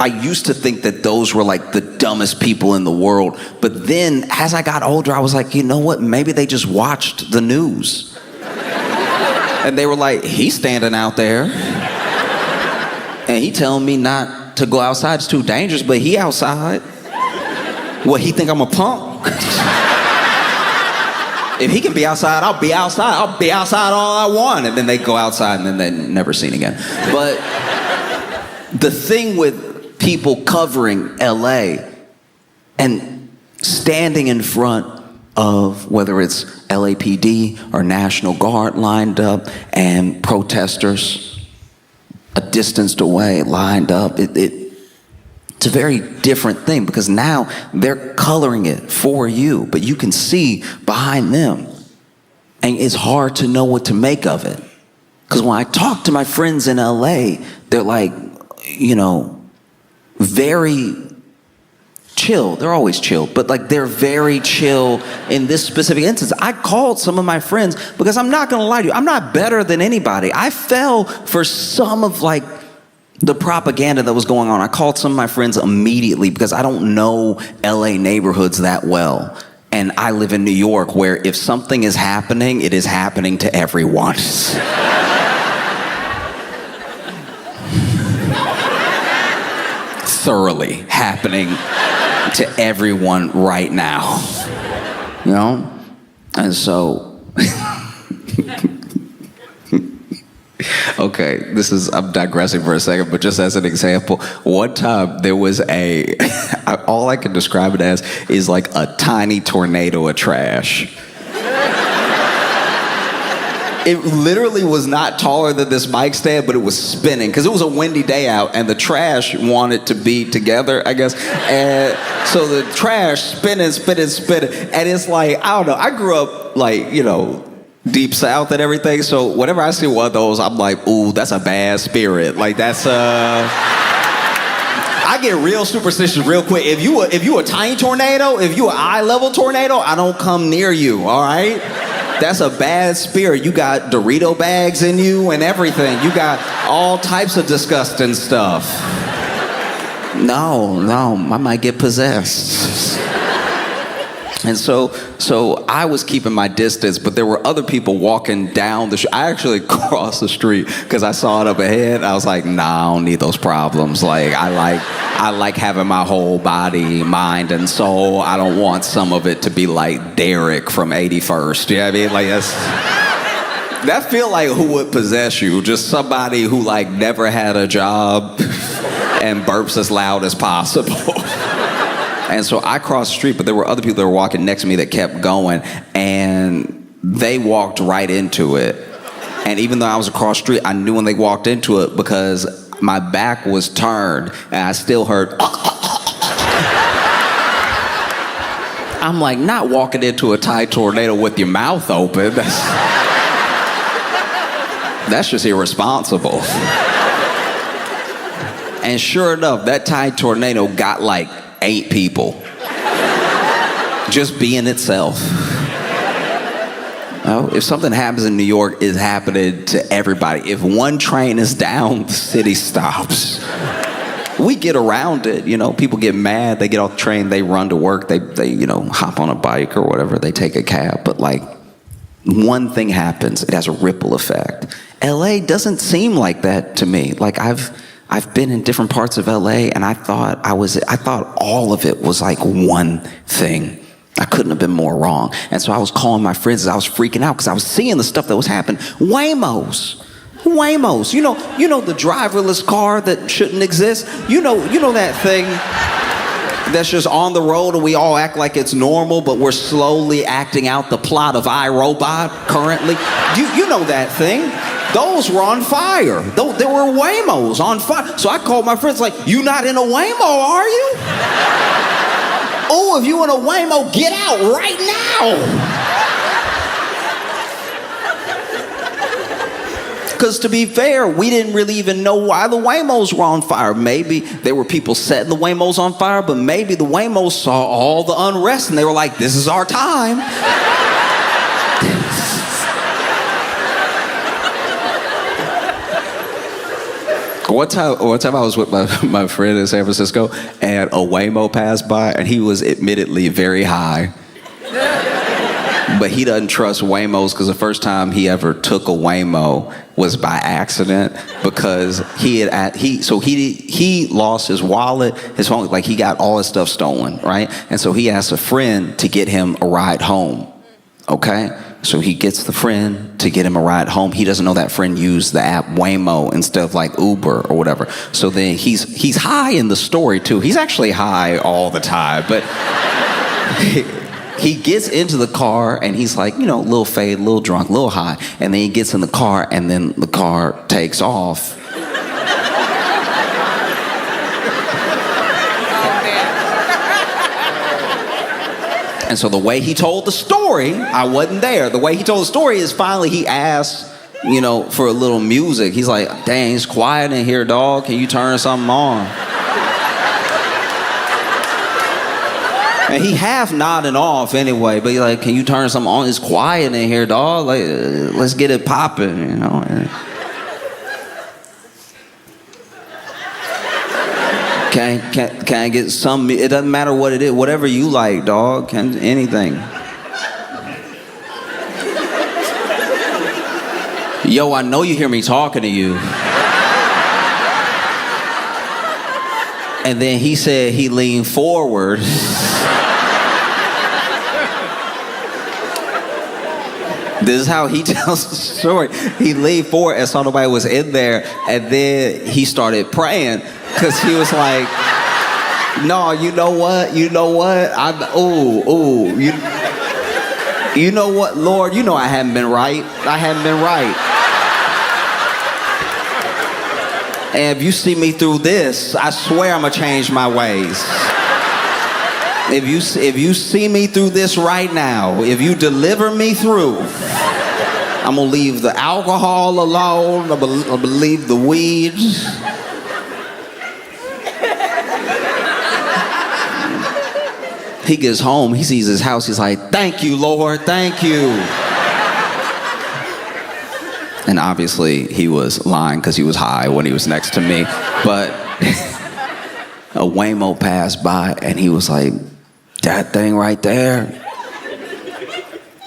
I used to think that those were like the dumbest people in the world. But then, as I got older, I was like, you know what? Maybe they just watched the news. And they were like, he's standing out there, and he telling me not to go outside. It's too dangerous, but he outside. What, he think I'm a punk? If he can be outside, I'll be outside. I'll be outside all I want. And then they go outside, and then they're never seen again. But the thing with people covering LA and standing in front of, whether it's LAPD or National Guard lined up, and protesters a distance away lined up, it's a very different thing, because now they're coloring it for you, but you can see behind them, and it's hard to know what to make of it. Because when I talk to my friends in LA, they're like, very chill. They're always chill, but like, they're very chill in this specific instance. I called some of my friends, because I'm not gonna lie to you, I'm not better than anybody. I fell for some of the propaganda that was going on. I called some of my friends immediately, because I don't know LA neighborhoods that well. And I live in New York, where if something is happening, it is happening to everyone. Thoroughly happening to everyone right now. And so... Okay, I'm digressing for a second, but just as an example, one time there was all I can describe it as is like a tiny tornado of trash. It literally was not taller than this mic stand, but it was spinning because it was a windy day out and the trash wanted to be together, I guess. And so the trash spinning. And it's like, I don't know, I grew up like, deep south and everything. So whenever I see one of those, I'm like, ooh, that's a bad spirit. Like that's I get real superstitious real quick. If you a tiny tornado, if you an eye level tornado, I don't come near you, all right? That's a bad spirit. You got Dorito bags in you and everything. You got all types of disgusting stuff. No, I might get possessed. And so I was keeping my distance, but there were other people walking down the street. I actually crossed the street because I saw it up ahead. I was like, nah, I don't need those problems. Like, I like having my whole body, mind, and soul. I don't want some of it to be like Derek from 81st. You know what I mean? Like, that feel like who would possess you? Just somebody who like never had a job and burps as loud as possible. And so I crossed the street, but there were other people that were walking next to me that kept going, and they walked right into it. And even though I was across the street, I knew when they walked into it because my back was turned, and I still heard. I'm like, not walking into a Thai tornado with your mouth open. That's just irresponsible. And sure enough, that Thai tornado got like 8 people. Just being itself. Oh, if something happens in New York, it's happening to everybody. If one train is down, the city stops. We get around it, people get mad, they get off the train, they run to work, they hop on a bike or whatever, they take a cab, but like one thing happens, it has a ripple effect. LA doesn't seem like that to me. Like I've been in different parts of LA and I thought all of it was like one thing. I couldn't have been more wrong. And so I was calling my friends, I was freaking out because I was seeing the stuff that was happening. Waymos. You know the driverless car that shouldn't exist? You know that thing that's just on the road and we all act like it's normal, but we're slowly acting out the plot of iRobot currently? You know that thing? Those were on fire. There were Waymos on fire. So I called my friends like, you not in a Waymo, are you? Oh, if you in a Waymo, get out right now. Because to be fair, we didn't really even know why the Waymos were on fire. Maybe there were people setting the Waymos on fire, but maybe the Waymos saw all the unrest and they were like, this is our time. One time I was with my friend in San Francisco and a Waymo passed by and he was admittedly very high. But he doesn't trust Waymos because the first time he ever took a Waymo was by accident because he lost his wallet, his phone, like he got all his stuff stolen, right? And so he asked a friend to get him a ride home, okay? So he gets the friend to get him a ride home. He doesn't know that friend used the app Waymo instead of like Uber or whatever. So then he's high in the story too. He's actually high all the time, but he gets into the car and he's like, a little fade, a little drunk, a little high. And then he gets in the car and then the car takes off. And so the way he told the story, I wasn't there. The way he told the story is finally he asked, for a little music. He's like, dang, it's quiet in here, dog. Can you turn something on? And he half nodding off anyway, but he's like, can you turn something on? It's quiet in here, dog. Like, let's get it popping, Can I get some? It doesn't matter what it is. Whatever you like, dog. Anything. Yo, I know you hear me talking to you. And then he said he leaned forward. This is how he tells the story. He leaned forward and saw nobody was in there, and then he started praying. Because he was like, no, you know what? You know what, Lord? You know I haven't been right. I haven't been right. And if you see me through this, I swear I'm gonna change my ways. If you see me through this right now, if you deliver me through, I'm gonna leave the alcohol alone. I'm gonna leave the weeds. He gets home, he sees his house, he's like, thank you, Lord, thank you. And obviously he was lying because he was high when he was next to me. But a Waymo passed by and he was like, that thing right there,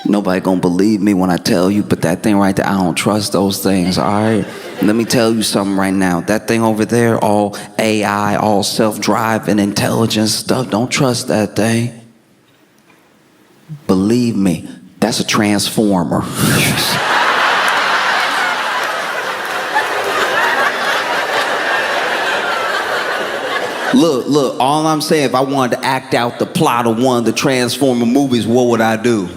nobody gonna believe me when I tell you, but that thing right there, I don't trust those things, all right? Let me tell you something right now. That thing over there, all AI, all self-driving, intelligence stuff, don't trust that thing. Believe me, that's a transformer. Look, all I'm saying, if I wanted to act out the plot of one of the Transformer movies, what would I do?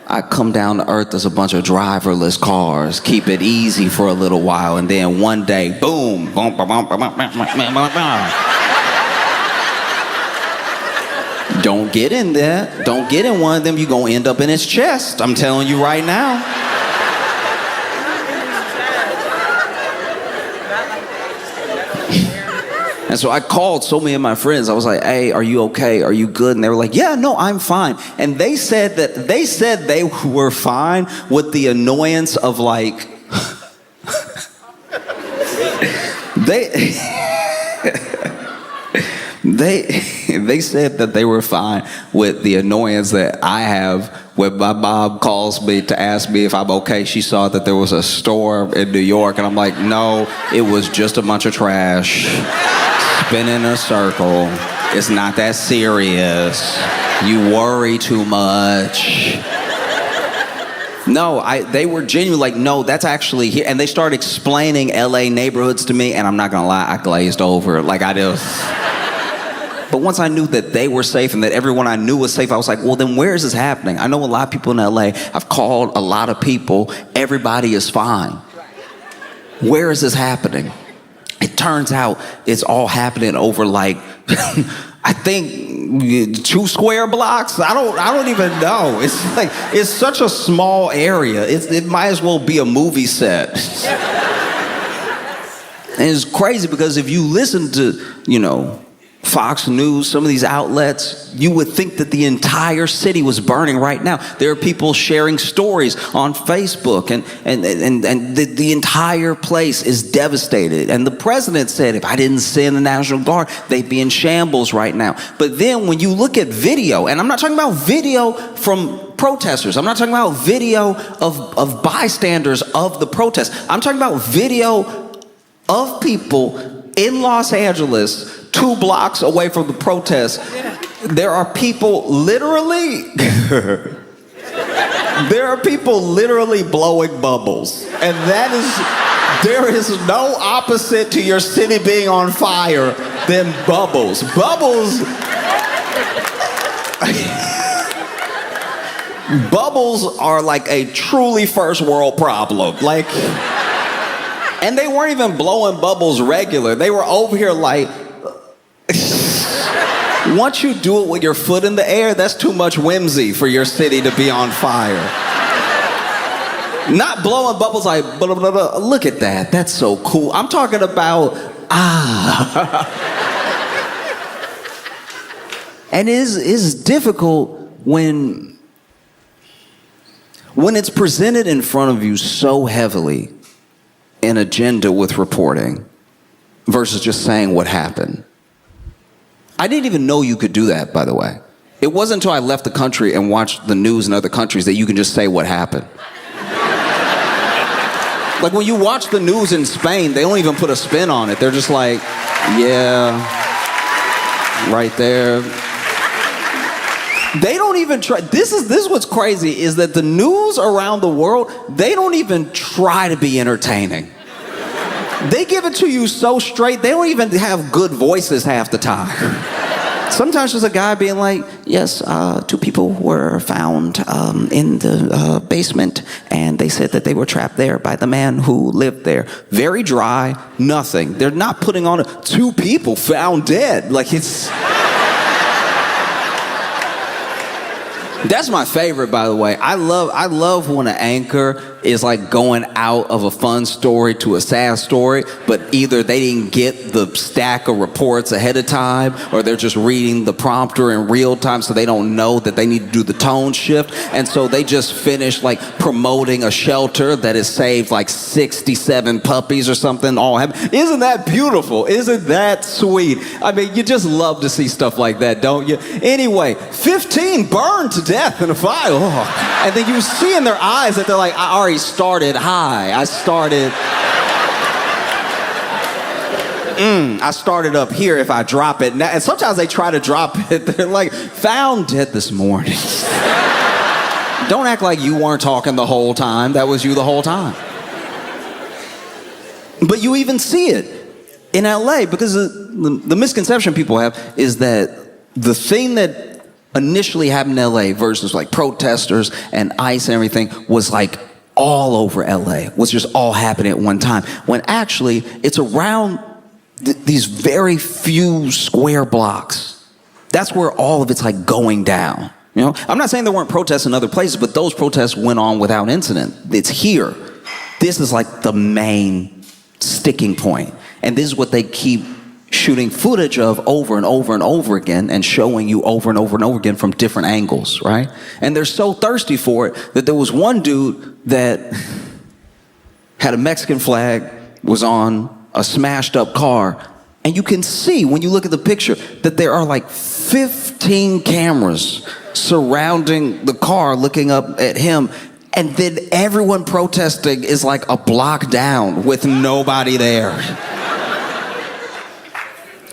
I'd come down to earth as a bunch of driverless cars, keep it easy for a little while, and then one day, boom. Don't get in there. Don't get in one of them, you're gonna end up in its chest. I'm telling you right now. And so I called so many of my friends. I was like, hey, are you okay? Are you good? And they were like, yeah, no, I'm fine. And they said they were fine with the annoyance of like, they said that they were fine with the annoyance that I have when my mom calls me to ask me if I'm okay. She saw that there was a storm in New York, and I'm like, no, it was just a bunch of trash spinning in a circle. It's not that serious. You worry too much. No, they were genuinely like, no, that's actually here. And they started explaining LA neighborhoods to me, and I'm not gonna lie, I glazed over. Like I just... But once I knew that they were safe and that everyone I knew was safe, I was like, well, then where is this happening? I know a lot of people in LA. I've called a lot of people. Everybody is fine. Where is this happening? It turns out it's all happening over like, I think 2 square blocks. I don't even know. It's like, it's such a small area. It might as well be a movie set. And it's crazy because if you listen to, Fox News, some of these outlets, you would think that the entire city was burning right now. There are people sharing stories on Facebook, and the entire place is devastated. And the president said, if I didn't send the National Guard, they'd be in shambles right now. But then when you look at video, and I'm not talking about video from protesters, I'm not talking about video of bystanders of the protest. I'm talking about video of people in Los Angeles 2 blocks away from the protest. There are people literally blowing bubbles. And there is no opposite to your city being on fire than bubbles. Bubbles are like a truly first world problem. And they weren't even blowing bubbles regular. They were over here like, once you do it with your foot in the air, that's too much whimsy for your city to be on fire. Not blowing bubbles like, blah, blah, blah. Look at that, that's so cool. I'm talking about, And it is difficult when it's presented in front of you so heavily, an agenda with reporting versus just saying what happened. I didn't even know you could do that, by the way. It wasn't until I left the country and watched the news in other countries that you can just say what happened. Like when you watch the news in Spain, they don't even put a spin on it. They're just like, yeah, right there. They don't even try. This is what's crazy, is that the news around the world, they don't even try to be entertaining. They give it to you so straight, they don't even have good voices half the time. Sometimes there's a guy being like, yes, 2 people were found in the basement, and they said that they were trapped there by the man who lived there. Very dry, nothing. They're not putting on 2 people found dead. Like, it's... That's my favorite, by the way. I love when an anchor is like going out of a fun story to a sad story, but either they didn't get the stack of reports ahead of time, or they're just reading the prompter in real time, so they don't know that they need to do the tone shift, and so they just finished like promoting a shelter that has saved like 67 puppies or something. Isn't that beautiful? Isn't that sweet? I mean, you just love to see stuff like that, don't you? Anyway, 15 burned to death in a fire. Oh. And then you see in their eyes that they're like, I already started high. I started up here if I drop it. And sometimes they try to drop it. They're like, found dead this morning. Don't act like you weren't talking the whole time. That was you the whole time. But you even see it in LA, because the misconception people have is that the thing that initially happened in LA versus like protesters and ICE and everything was like all over LA, was just all happening at one time, when actually it's around these very few square blocks. That's where all of it's like going down. You know, I'm not saying there weren't protests in other places, but those protests went on without incident. It's here. This is like the main sticking point, and this is what they keep shooting footage of over and over and over again, and showing you over and over and over again from different angles, right? And they're so thirsty for it that there was one dude that had a Mexican flag, was on a smashed up car, and you can see when you look at the picture that there are like 15 cameras surrounding the car looking up at him, and then everyone protesting is like a block down with nobody there.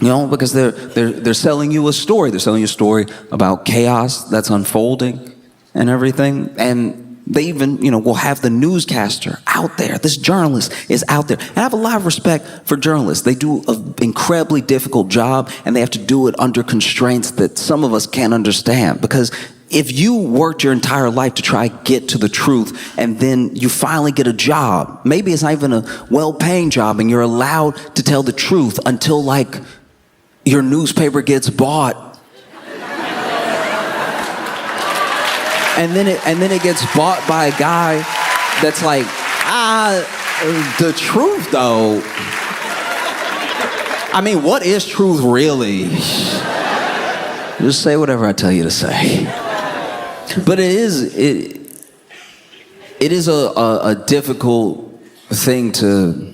You know, because they're selling you a story. They're selling you a story about chaos that's unfolding and everything. And they even, you know, will have the newscaster out there. This journalist is out there. And I have a lot of respect for journalists. They do an incredibly difficult job, and they have to do it under constraints that some of us can't understand. Because if you worked your entire life to try to get to the truth, and then you finally get a job, maybe it's not even a well-paying job, and you're allowed to tell the truth until like your newspaper gets bought, and then it gets bought by a guy that's like, the truth though. I mean, what is truth really? Just say whatever I tell you to say. But it is a difficult thing to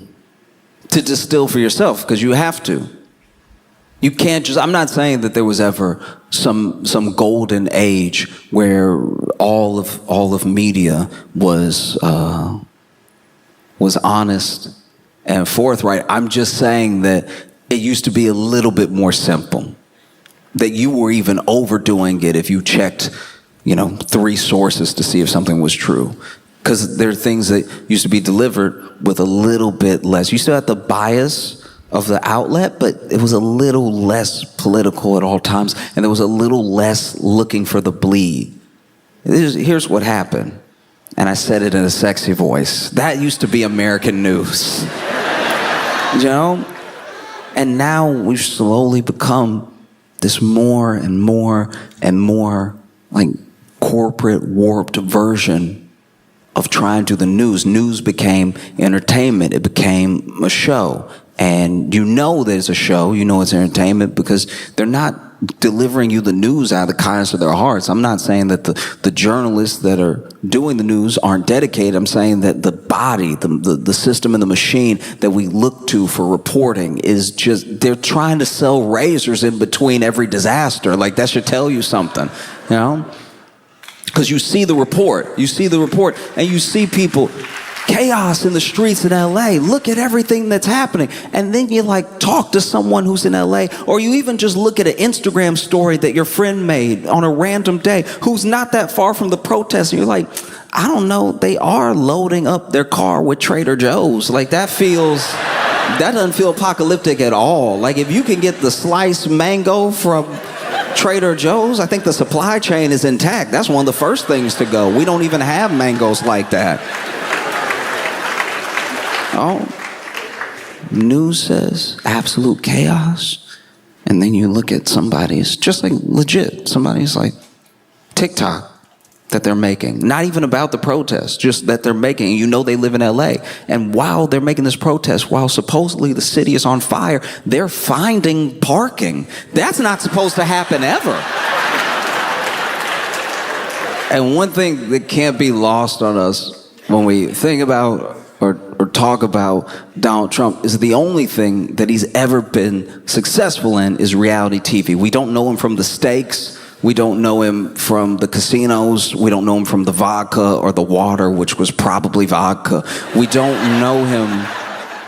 distill for yourself, because you have to. You can't just, I'm not saying that there was ever some golden age where all of media was honest and forthright. I'm just saying that it used to be a little bit more simple. That you were even overdoing it if you checked, 3 sources to see if something was true. Because there are things that used to be delivered with a little bit less. You still had the bias of the outlet, but it was a little less political at all times, and there was a little less looking for the bleed. Here's what happened, and I said it in a sexy voice. That used to be American news. And now we've slowly become this more and more and more like corporate warped version of trying to do the news. News became entertainment. It became a show. And there's a show, it's entertainment, because they're not delivering you the news out of the kindness of their hearts. I'm not saying that the journalists that are doing the news aren't dedicated. I'm saying that the body, the system and the machine that we look to for reporting is just, they're trying to sell razors in between every disaster. Like, that should tell you something, Because you see the report, and you see people, chaos in the streets in LA. Look at everything that's happening. And then you talk to someone who's in LA, or you even just look at an Instagram story that your friend made on a random day who's not that far from the protest. And you're like, I don't know, they are loading up their car with Trader Joe's. Like, that doesn't feel apocalyptic at all. Like, if you can get the sliced mango from Trader Joe's, I think the supply chain is intact. That's one of the first things to go. We don't even have mangoes like that. Oh, news says absolute chaos. And then you look at somebody's, just like legit, somebody's like TikTok that they're making. Not even about the protest, just that they're making. You know they live in LA. And while they're making this protest, while supposedly the city is on fire, they're finding parking. That's not supposed to happen ever. And one thing that can't be lost on us when we think about or talk about Donald Trump is the only thing that he's ever been successful in is reality TV. We don't know him from the steaks. We don't know him from the casinos. We don't know him from the vodka or the water, which was probably vodka. We don't know him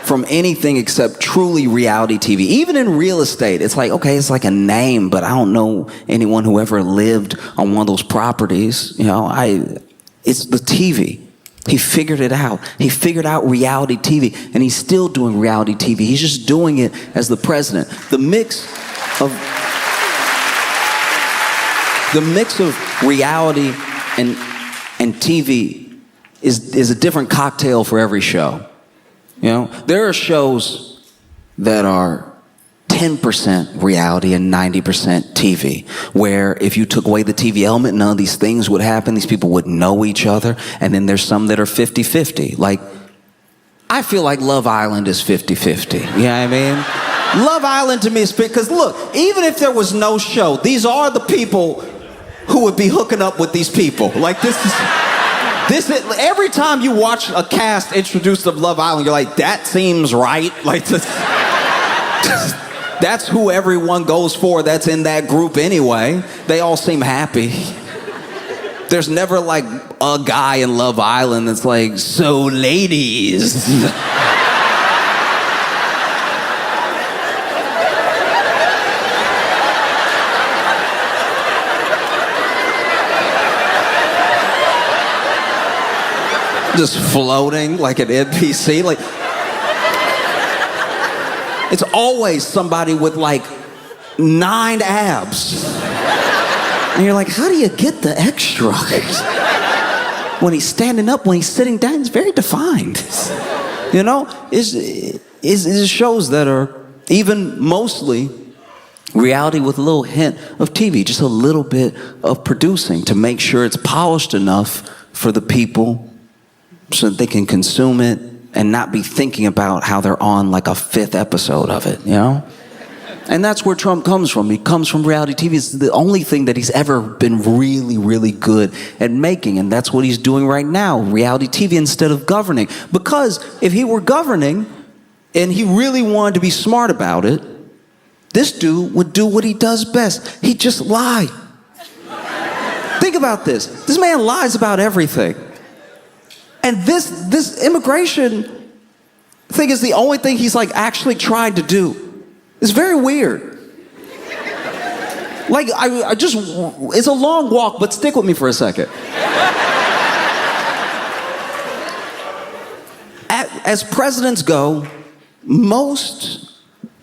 from anything except truly reality TV. Even in real estate, it's like, okay, it's like a name, but I don't know anyone who ever lived on one of those properties. You know, it's the TV. He figured it out. He figured out reality TV, and he's still doing reality TV. He's just doing it as the president. The mix of reality and TV is a different cocktail for every show. You know, there are shows that are 10% reality and 90% TV, where if you took away the TV element, none of these things would happen. These people wouldn't know each other. And then there's some that are 50-50. Like, I feel like Love Island is 50-50. You know what I mean? Love Island to me is, because look, even if there was no show, these are the people who would be hooking up with these people. Like, this is every time you watch a cast introduced of Love Island, you're like, that seems right. Like, that's who everyone goes for that's in that group anyway. They all seem happy. There's never like a guy in Love Island that's like, so ladies. Just floating like an NPC. Like, it's always somebody with like 9 abs. And you're like, how do you get the extra? When he's standing up, when he's sitting down, it's very defined. You know, it's shows that are even mostly reality with a little hint of TV, just a little bit of producing to make sure it's polished enough for the people so that they can consume it and not be thinking about how they're on like a 5th episode of it, you know? And that's where Trump comes from. He comes from reality TV. It's the only thing that he's ever been really, really good at making. And that's what he's doing right now, reality TV instead of governing. Because if he were governing and he really wanted to be smart about it, this dude would do what he does best. He'd just lie. Think about this. This man lies about everything. And this immigration thing is the only thing he's like actually tried to do. It's very weird. Like, I just, it's a long walk, but stick with me for a second. As presidents go, most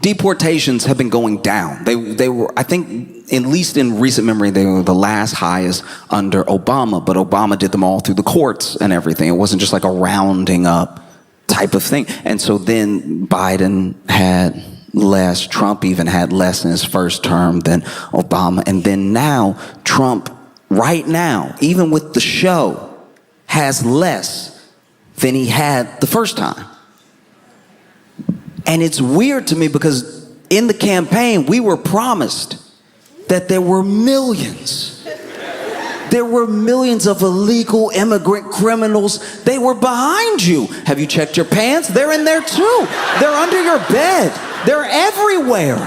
deportations have been going down. They were, I think, at least in recent memory, they were the last highest under Obama, but Obama did them all through the courts and everything. It wasn't just like a rounding up type of thing. And so then Biden had less, Trump even had less in his first term than Obama. And then now, Trump, right now, even with the show, has less than he had the first time. And it's weird to me because in the campaign, we were promised that there were millions. There were millions of illegal immigrant criminals. They were behind you. Have you checked your pants? They're in there too. They're under your bed. They're everywhere.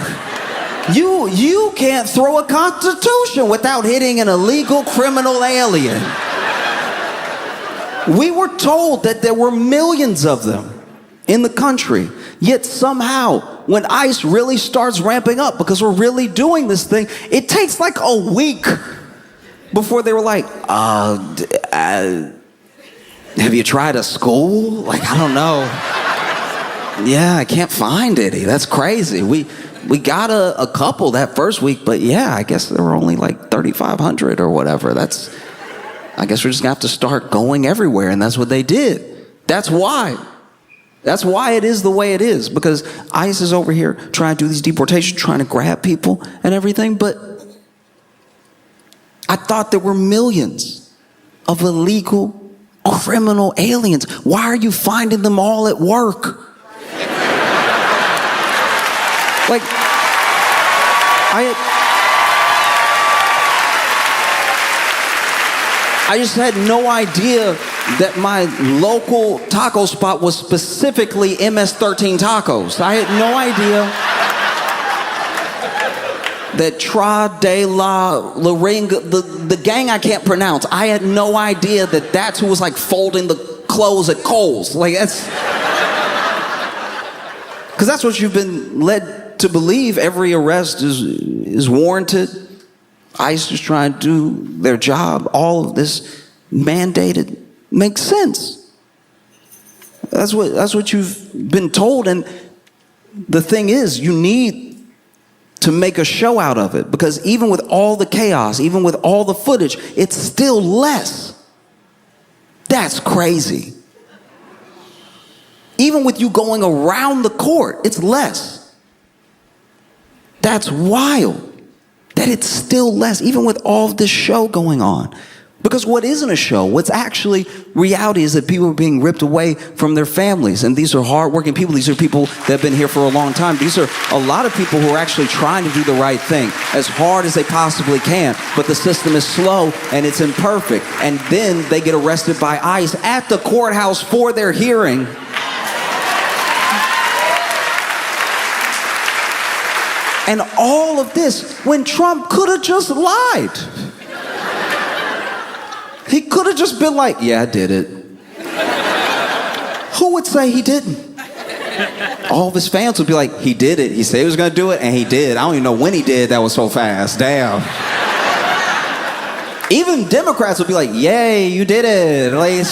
You can't throw a constitution without hitting an illegal criminal alien. We were told that there were millions of them in the country. Yet somehow, when ICE really starts ramping up, because we're really doing this thing, it takes like a week before they were like, have you tried a school? Like, I don't know. Yeah, I can't find any. That's crazy. We we got a couple that first week, but yeah, I guess there were only like 3,500 or whatever. I guess we're just gonna have to start going everywhere, and that's what they did. That's why it is the way it is, because ICE is over here trying to do these deportations, trying to grab people and everything, but I thought there were millions of illegal criminal aliens. Why are you finding them all at work? Like, I just had no idea that my local taco spot was specifically MS-13 tacos. I had no idea that Tra de la Ringa, the gang I can't pronounce, I had no idea that that's who was like folding the clothes at Kohl's. Like, that's... Because that's what you've been led to believe. Every arrest is warranted. ICE is trying to do their job. All of this mandated makes sense. That's what you've been told. And the thing is, you need to make a show out of it, because even with all the chaos, even with all the footage, it's still less. That's crazy. Even with you going around the court, it's less. That's wild. That it's still less, even with all of this show going on. Because what isn't a show, what's actually reality, is that people are being ripped away from their families. And these are hardworking people. These are people that have been here for a long time. These are a lot of people who are actually trying to do the right thing as hard as they possibly can. But the system is slow and it's imperfect. And then they get arrested by ICE at the courthouse for their hearing. And all of this when Trump could have just lied. He could have just been like, yeah, I did it. Who would say he didn't? All of his fans would be like, he did it. He said he was going to do it, and he did. I don't even know when he did. That was so fast. Damn. Even Democrats would be like, yay, you did it. Like,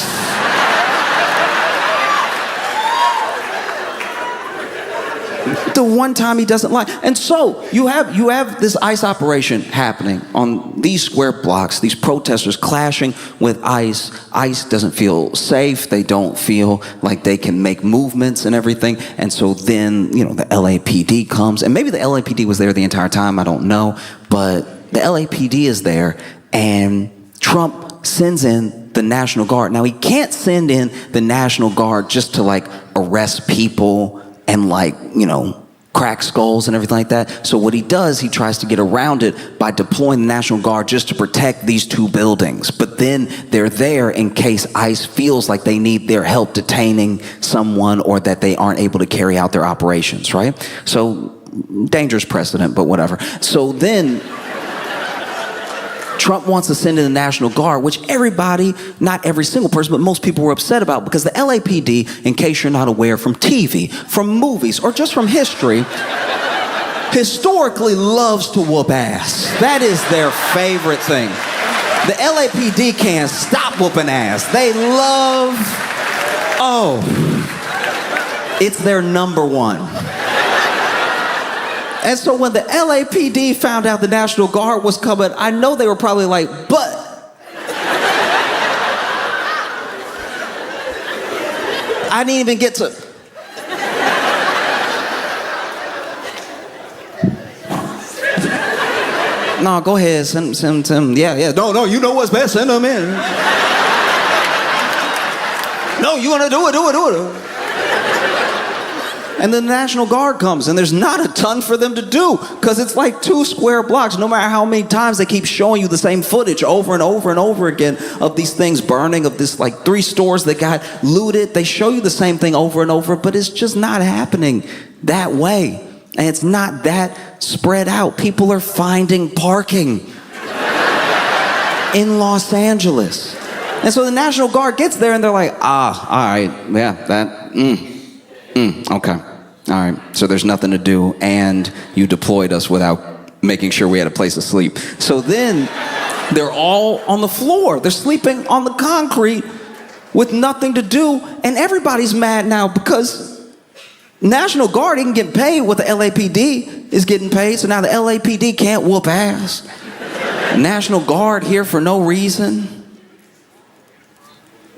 the one time he doesn't lie. And so you have this ICE operation happening on these square blocks, these protesters clashing with ICE. ICE doesn't feel safe. They don't feel like they can make movements and everything. And so then, the LAPD comes, and maybe the LAPD was there the entire time, I don't know, but the LAPD is there, and Trump sends in the National Guard. Now, he can't send in the National Guard just to arrest people and crack skulls and everything like that. So what he does, he tries to get around it by deploying the National Guard just to protect these two buildings. But then they're there in case ICE feels like they need their help detaining someone, or that they aren't able to carry out their operations, right? So, dangerous precedent, but whatever. So then Trump wants to send in the National Guard, which everybody, not every single person, but most people were upset about, because the LAPD, in case you're not aware from TV, from movies, or just from history, historically loves to whoop ass. That is their favorite thing. The LAPD can't stop whooping ass. They love, it's their number one. And so when the LAPD found out the National Guard was coming, I know they were probably like, but I didn't even get to. No, go ahead, send them. Yeah. No, you know what's best, send them in. No, you want to do it. And then the National Guard comes, and there's not a ton for them to do, because it's like 2 square blocks. No matter how many times they keep showing you the same footage over and over and over again of these things burning, of this 3 stores that got looted. They show you the same thing over and over, but it's just not happening that way. And it's not that spread out. People are finding parking in Los Angeles. And so the National Guard gets there, and they're like, all right, yeah, that, okay. All right. So there's nothing to do, and you deployed us without making sure we had a place to sleep. So then they're all on the floor. They're sleeping on the concrete with nothing to do, and everybody's mad now because National Guard didn't get paid with the LAPD. is getting paid, so now the LAPD can't whoop ass. National Guard here for no reason.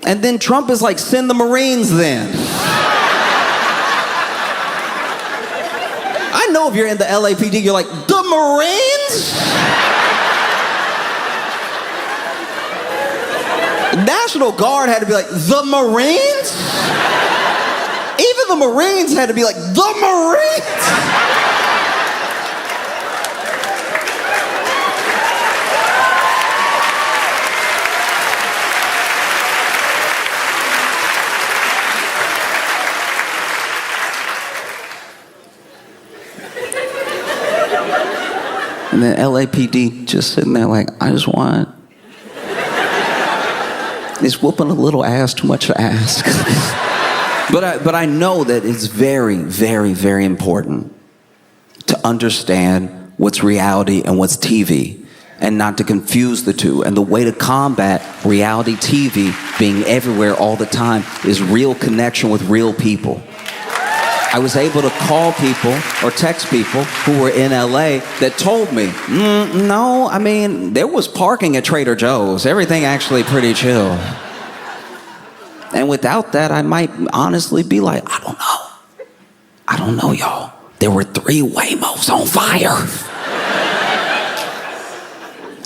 And then Trump is like, send the Marines then. I know if you're in the LAPD, you're like, the Marines? National Guard had to be like, the Marines? Even the Marines had to be like, the Marines? And then LAPD just sitting there like, I just want... Is whooping a little ass too much to ask? But I know that it's very, very, very important to understand what's reality and what's TV, and not to confuse the two. And the way to combat reality TV being everywhere all the time is real connection with real people. I was able to call people or text people who were in LA that told me, no, I mean, there was parking at Trader Joe's. Everything actually pretty chill. And without that, I might honestly be like, I don't know, y'all. There were 3 Waymos on fire.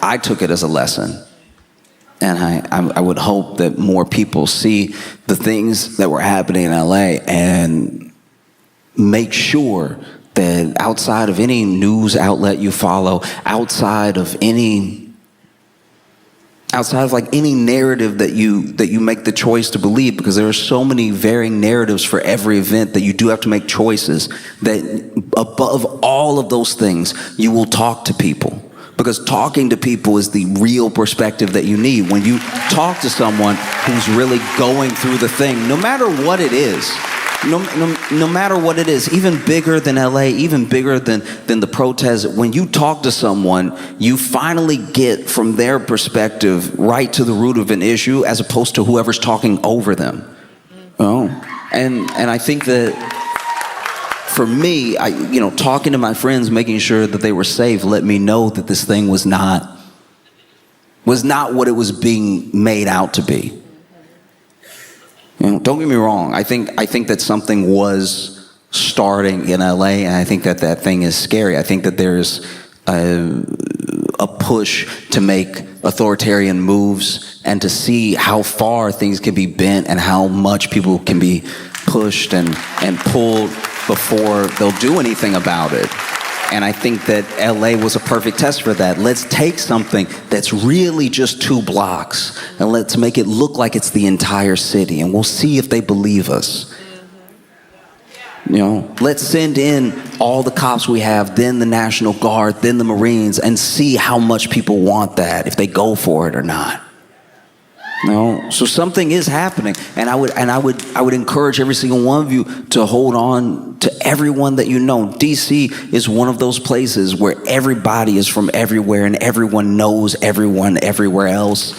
I took it as a lesson. And I would hope that more people see the things that were happening in LA and make sure that outside of any news outlet you follow, outside of like any narrative that you make the choice to believe, because there are so many varying narratives for every event that you do have to make choices, that above all of those things, you will talk to people. Because talking to people is the real perspective that you need. When you talk to someone who's really going through the thing, no matter what it is, no matter what it is, even bigger than LA, even bigger than the protests, when you talk to someone, you finally get from their perspective right to the root of an issue, as opposed to whoever's talking over them. Oh, and I think that for me, talking to my friends, making sure that they were safe, let me know that this thing was not what it was being made out to be. Don't get me wrong. I think that something was starting in LA, and I think that thing is scary. I think that there's a push to make authoritarian moves and to see how far things can be bent and how much people can be pushed and pulled before they'll do anything about it. And I think that LA was a perfect test for that. Let's take something that's really just 2 blocks and let's make it look like it's the entire city, and we'll see if they believe us. Let's send in all the cops we have, then the National Guard, then the Marines, and see how much people want that, if they go for it or not. So something is happening, and I would encourage every single one of you to hold on to everyone that you know. DC is one of those places where everybody is from everywhere and everyone knows everyone everywhere else.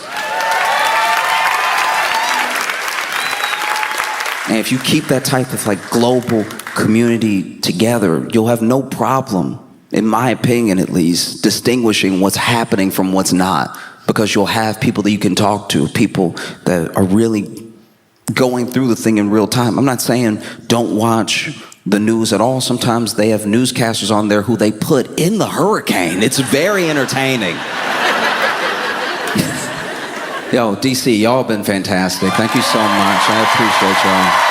And if you keep that type of like global community together, you'll have no problem, in my opinion at least, distinguishing what's happening from what's not. Because you'll have people that you can talk to, people that are really going through the thing in real time. I'm not saying don't watch the news at all. Sometimes they have newscasters on there who they put in the hurricane. It's very entertaining. Yo, DC, y'all been fantastic. Thank you so much. I appreciate y'all.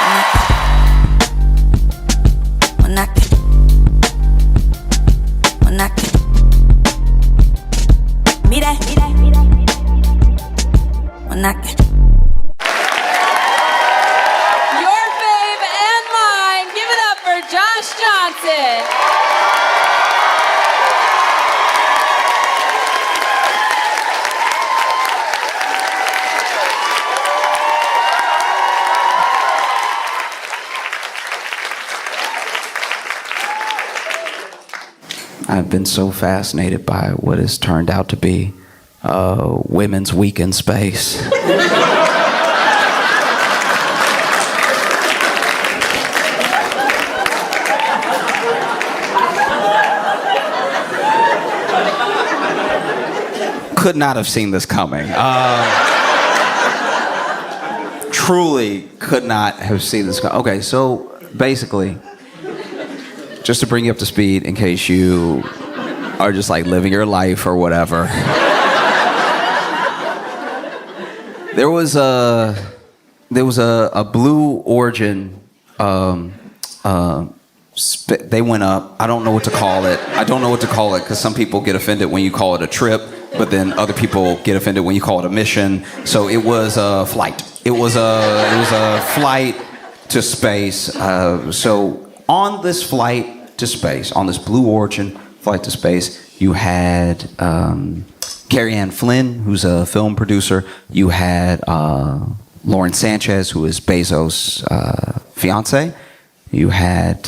Your fave and mine. Give it up for Josh Johnson. I've been so fascinated by what has turned out to be Women's Week in Space. could not have seen this coming. Truly could not have seen this coming. Okay, so basically, just to bring you up to speed in case you are just like living your life or whatever. There was a Blue Origin. They went up. I don't know what to call it. Because some people get offended when you call it a trip, but then other people get offended when you call it a mission. So it was a flight. It was a flight to space. So on this flight to space, on this Blue Origin flight to space, you had Carrie Ann Flynn, who's a film producer. You had Lauren Sanchez, who is Bezos' fiance. You had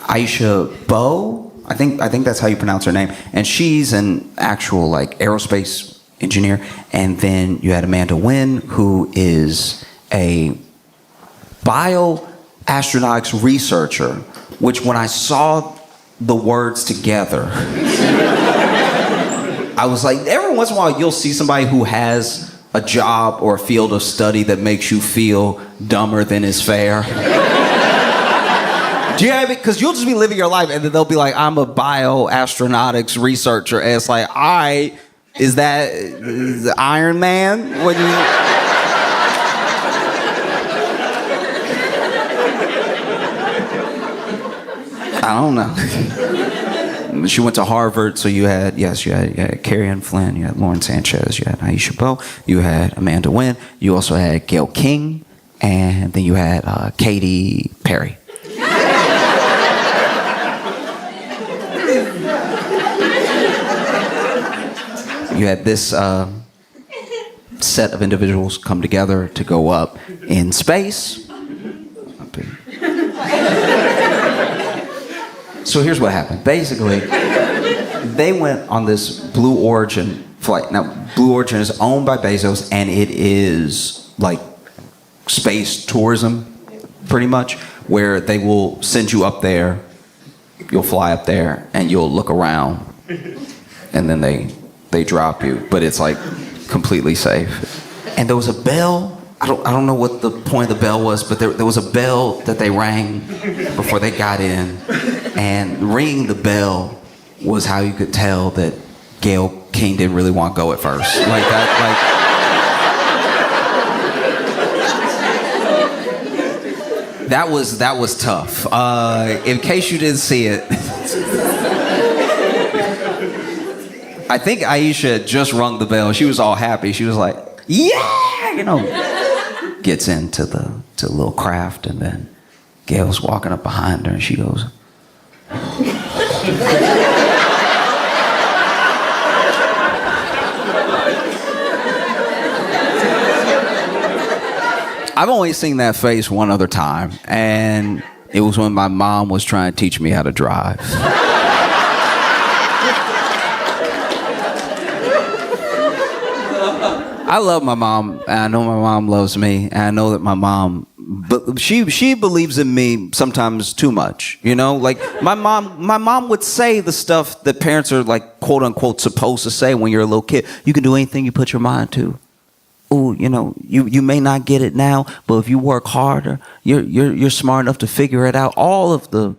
Aisha Bowe. I think that's how you pronounce her name. And she's an actual like aerospace engineer. And then you had Amanda Wynn, who is a bioastronautics researcher, which when I saw the words together, I was like, every once in a while you'll see somebody who has a job or a field of study that makes you feel dumber than is fair. Do you have it? Because you'll just be living your life and then they'll be like, I'm a bioastronautics researcher. And it's like, is that the Iron Man? What do you... I don't know. She went to Harvard, so you had Carrie Ann Flynn, you had Lauren Sanchez, you had Aisha Bowe, you had Amanda Wynn, you also had Gayle King, and then you had Katy Perry. You had this set of individuals come together to go up in space. So here's what happened. Basically, they went on this Blue Origin flight. Now, Blue Origin is owned by Bezos, and it is like space tourism, pretty much, where they will send you up there, you'll fly up there, and you'll look around, and then they drop you. But it's like completely safe. And there was a bell. I don't know what the point of the bell was, but there was a bell that they rang before they got in. And ringing the bell was how you could tell that Gayle King didn't really want to go at first. Like that, like... That was tough. In case you didn't see it, I think Aisha had just rung the bell. She was all happy. She was like, yeah, you know. Gets into the little craft, and then Gayle's walking up behind her, and she goes, I've only seen that face one other time, and it was when my mom was trying to teach me how to drive. I love my mom, and I know my mom loves me, and I know that my mom, but she believes in me sometimes too much, you know? Like, my mom would say the stuff that parents are, like, quote unquote supposed to say when you're a little kid. You can do anything you put your mind to. Oh, you know, you may not get it now, but if you work harder, you're smart enough to figure it out. All of the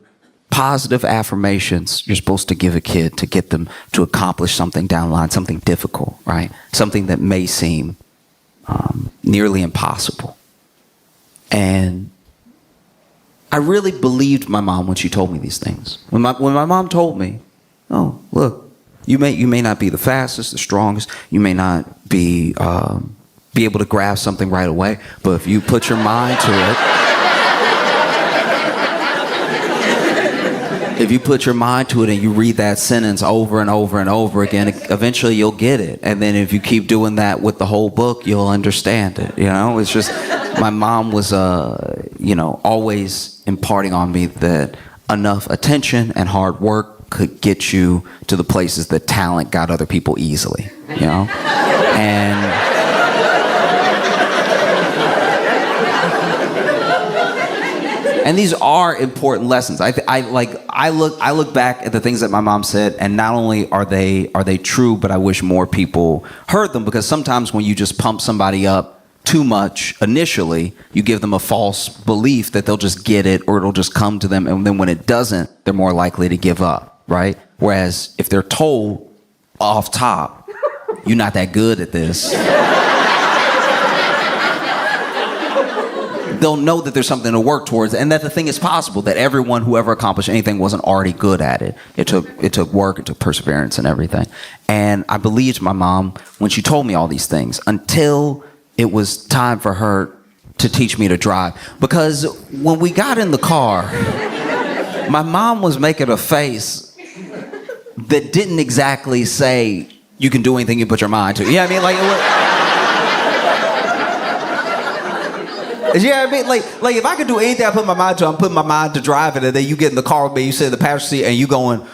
positive affirmations you're supposed to give a kid to get them to accomplish something down the line, something difficult, right? Something that may seem nearly impossible. And I really believed my mom when she told me these things. When my mom told me, oh, look, you may not be the fastest, the strongest, you may not be able to grasp something right away, but if you put your mind to it, if you put your mind to it and you read that sentence over and over and over again, eventually you'll get it. And then if you keep doing that with the whole book, you'll understand it. You know, it's just, my mom was, always imparting on me that enough attention and hard work could get you to the places that talent got other people easily, you know? And these are important lessons. I I look back at the things that my mom said, and not only are they true, but I wish more people heard them, because sometimes when you just pump somebody up too much initially, you give them a false belief that they'll just get it or it'll just come to them, and then when it doesn't, they're more likely to give up, right? Whereas if they're told off top, you're not that good at this, they'll know that there's something to work towards, and that the thing is possible, that everyone who ever accomplished anything wasn't already good at it. It took work, it took perseverance and everything. And I believed my mom when she told me all these things until it was time for her to teach me to drive. Because when we got in the car, my mom was making a face that didn't exactly say, you can do anything you put your mind to. You know what I mean? Like, you know what I mean? Like if I could do anything I put my mind to, I'm putting my mind to driving, and then you get in the car with me, you sit in the passenger seat, and you going...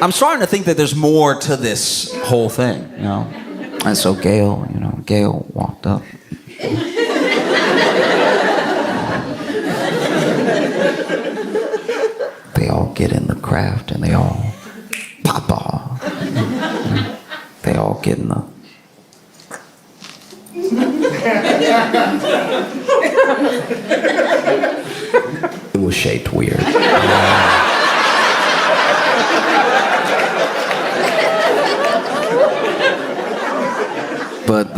I'm starting to think that there's more to this whole thing, you know? And so Gail walked up. They all get in the craft and they all pop off. They all get in the... It was shaped weird. But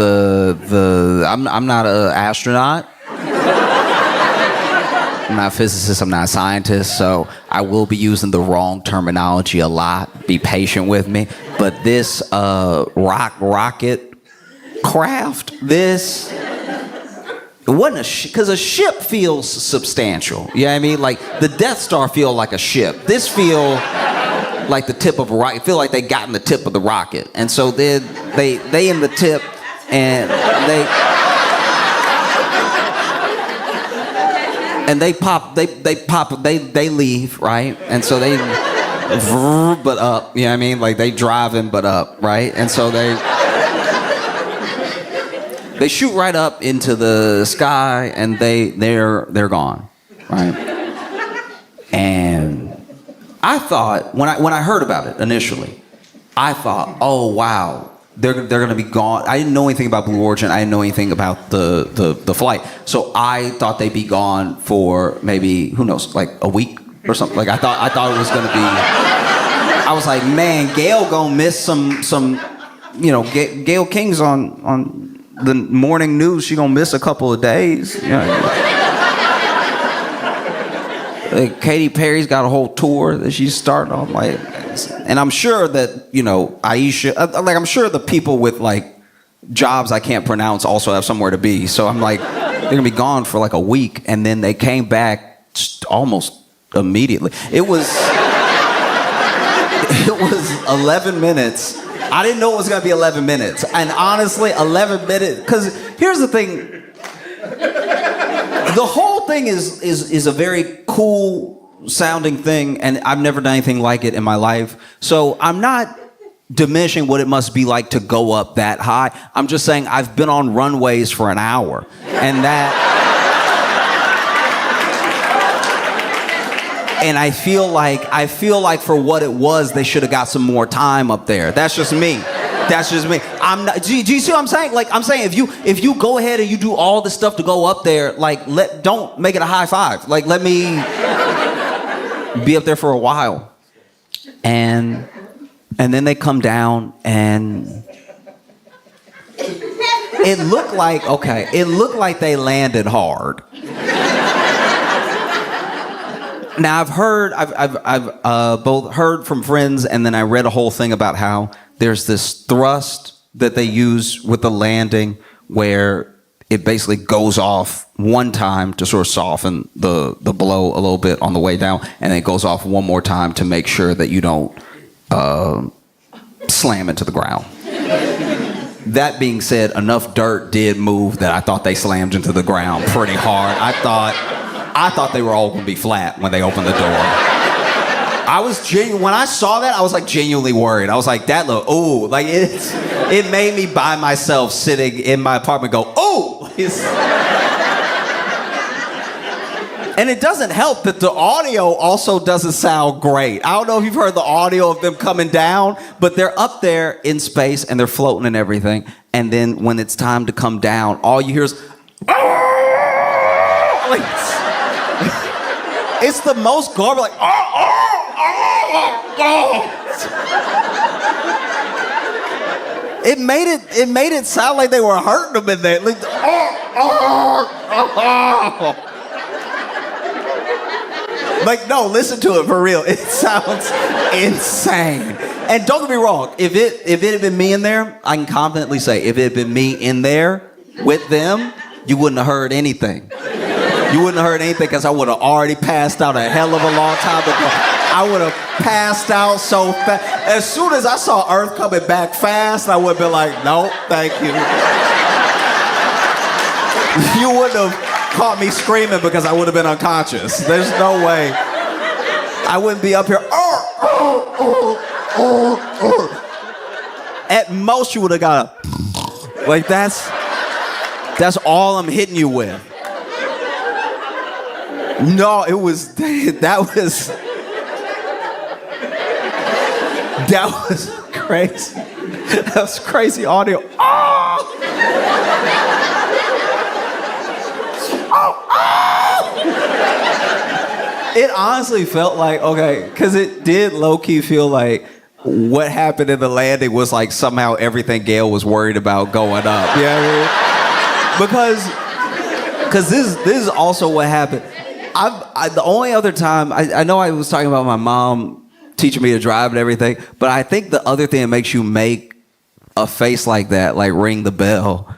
I'm not an astronaut. I'm not a physicist, I'm not a scientist, so I will be using the wrong terminology a lot. Be patient with me. But this rocket craft, this... It wasn't a ship, because a ship feels substantial. You know what I mean? Like, the Death Star feel like a ship. This feel like the tip of a rocket. Feel like they got in the tip of the rocket. And so they in the tip, and they leave, right? And so they but up, you know what I mean? Like, they driving but up, right? And so they shoot right up into the sky, and they're gone, right? And I thought, when I heard about it initially, I thought, oh wow, they're gonna be gone. I didn't know anything about Blue Origin. I didn't know anything about the flight. So I thought they'd be gone for maybe, who knows, like a week or something. Like I thought it was gonna be. I was like, man, Gail gonna miss some. You know, Gail King's on the morning news. She gonna miss a couple of days. You know? Like, Katy Perry's got a whole tour that she's starting on, like, and I'm sure that, you know, Aisha, like, I'm sure the people with like jobs I can't pronounce also have somewhere to be. So I'm like, they're gonna be gone for like a week, and then they came back almost immediately. It was 11 minutes. I didn't know it was gonna be 11 minutes, and honestly, 11 minutes. Because here's the thing. The whole thing is a very cool sounding thing, and I've never done anything like it in my life. So I'm not diminishing what it must be like to go up that high. I'm just saying I've been on runways for an hour, and I feel like for what it was, they should have got some more time up there. That's just me. I'm not. Do you see what I'm saying? Like, I'm saying, if you go ahead and you do all this stuff to go up there, like, don't make it a high five. Like, let me be up there for a while, and then they come down, and it looked like they landed hard. Now I've both heard from friends, and then I read a whole thing about how there's this thrust that they use with the landing where it basically goes off one time to sort of soften the blow a little bit on the way down, and then it goes off one more time to make sure that you don't slam into the ground. That being said, enough dirt did move that I thought they slammed into the ground pretty hard. I thought they were all going to be flat when they opened the door. I was genuine. When I saw that, I was like genuinely worried. I was like, that look, oh, like it made me by myself sitting in my apartment go, oh! And it doesn't help that the audio also doesn't sound great. I don't know if you've heard the audio of them coming down, but they're up there in space and they're floating and everything. And then when it's time to come down, all you hear is, like, it's the most garbage, like, It made it sound like they were hurting them in there. Like, like, no, listen to it for real. It sounds insane. And don't get me wrong, if it had been me in there, I can confidently say, if it had been me in there with them, you wouldn't have heard anything. You wouldn't have heard anything because I would have already passed out a hell of a long time ago. I would have passed out so fast. As soon as I saw Earth coming back fast, I would have been like, no, thank you. You wouldn't have caught me screaming because I would have been unconscious. There's no way. I wouldn't be up here. At most, you would have got a, like, that's all I'm hitting you with. No, that was crazy. That was crazy audio. It honestly felt like, okay, because it did low-key feel like what happened in the landing was like somehow everything Gail was worried about going up. You know what I mean? Because this is also what happened. The only other time, I know I was talking about my mom teaching me to drive and everything, but I think the other thing that makes you make a face like that, like ring the bell,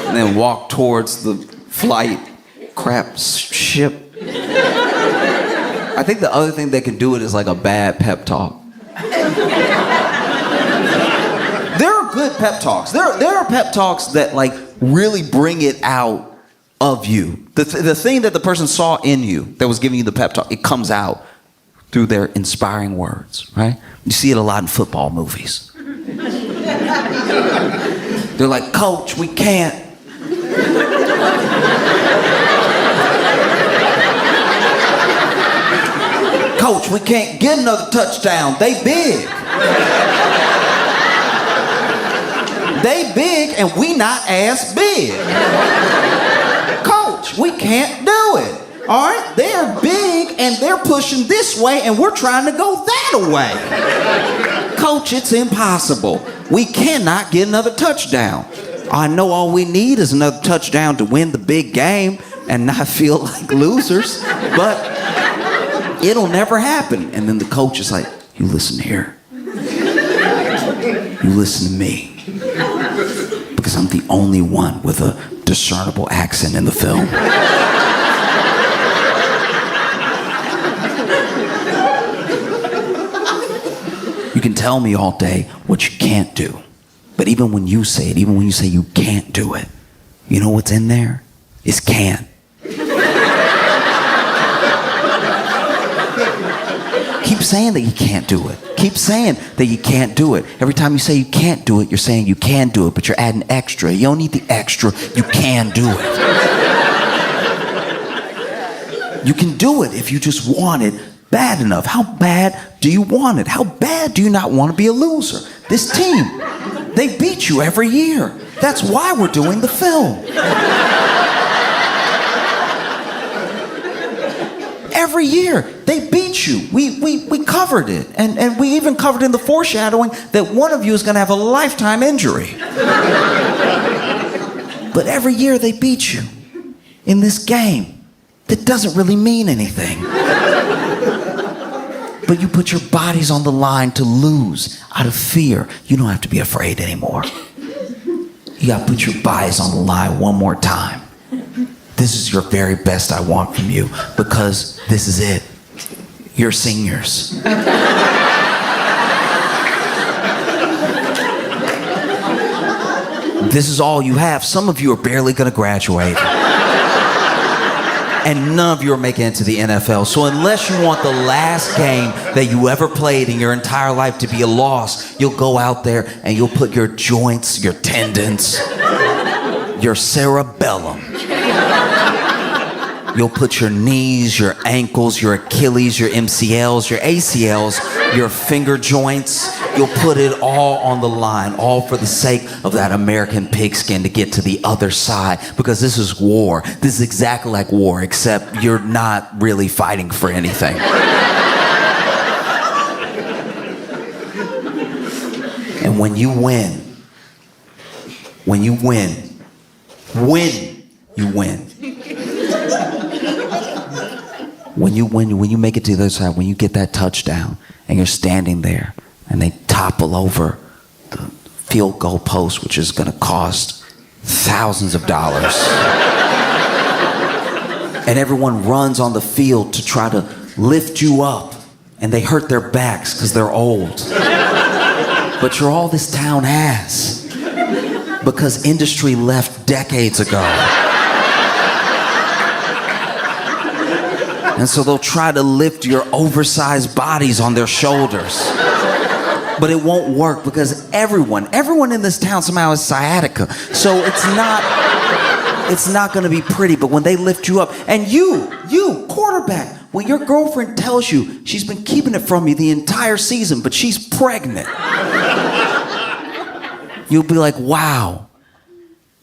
and then walk towards the flight crap ship. I think the other thing that can do it is like a bad pep talk. There are good pep talks. There are pep talks that like really bring it out of you. The thing that the person saw in you that was giving you the pep talk, it comes out through their inspiring words, right? You see it a lot in football movies. They're like, Coach, we can't. Coach, we can't get another touchdown. They big. They big and we not as big. Coach, we can't do it. All right? They're big and they're pushing this way and we're trying to go that way. Coach, it's impossible. We cannot get another touchdown. I know all we need is another touchdown to win the big game and not feel like losers, but it'll never happen. And then the coach is like, you listen here. You listen to me. Because I'm the only one with a discernible accent in the film. You can tell me all day what you can't do. But even when you say it, even when you say you can't do it, you know what's in there? It's can. Keep saying that you can't do it. Keep saying that you can't do it. Every time you say you can't do it, you're saying you can do it, but you're adding extra. You don't need the extra. You can do it. You can do it if you just want it bad enough. How bad do you want it? How bad do you not want to be a loser? This team, they beat you every year. That's why we're doing the film. Every year, they beat you. We covered it. And we even covered in the foreshadowing that one of you is going to have a lifetime injury. But every year, they beat you in this game that doesn't really mean anything. But you put your bodies on the line to lose out of fear. You don't have to be afraid anymore. You got to put your bodies on the line one more time. This is your very best I want from you because this is it. You're seniors. This is all you have. Some of you are barely going to graduate. and none of you are making it to the NFL. So unless you want the last game that you ever played in your entire life to be a loss, you'll go out there and you'll put your joints, your tendons, your cerebellum. You'll put your knees, your ankles, your Achilles, your MCLs, your ACLs, your finger joints. You'll put it all on the line, all for the sake of that American pigskin to get to the other side. Because this is war. This is exactly like war, except you're not really fighting for anything. And when you win, when you make it to the other side, when you get that touchdown and you're standing there and they topple over the field goal post, which is going to cost thousands of dollars, and everyone runs on the field to try to lift you up, and they hurt their backs because they're old. But you're all this town has, because industry left decades ago. And so they'll try to lift your oversized bodies on their shoulders. But it won't work because everyone in this town somehow has sciatica. So it's not gonna be pretty. But when they lift you up, and you, quarterback, when your girlfriend tells you she's been keeping it from you the entire season, but she's pregnant, you'll be like, wow,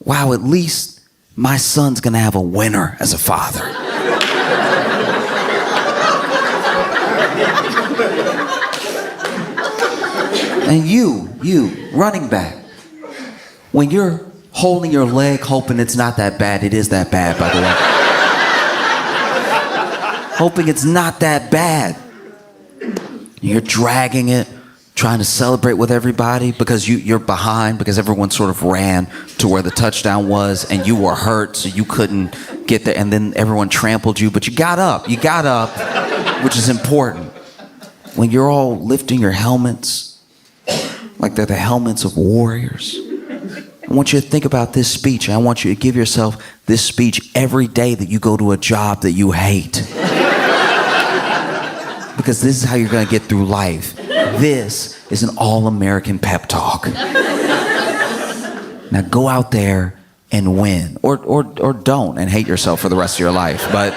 at least my son's gonna have a winner as a father. And you, running back, when you're holding your leg hoping it's not that bad, it is that bad, by the way. Hoping it's not that bad. You're dragging it, trying to celebrate with everybody because you're behind, because everyone sort of ran to where the touchdown was and you were hurt, so you couldn't get there, and then everyone trampled you, but you got up, which is important. When you're all lifting your helmets, like they're the helmets of warriors. I want you to think about this speech. I want you to give yourself this speech every day that you go to a job that you hate. Because this is how you're going to get through life. This is an all-American pep talk. Now go out there and win. Or don't and hate yourself for the rest of your life. But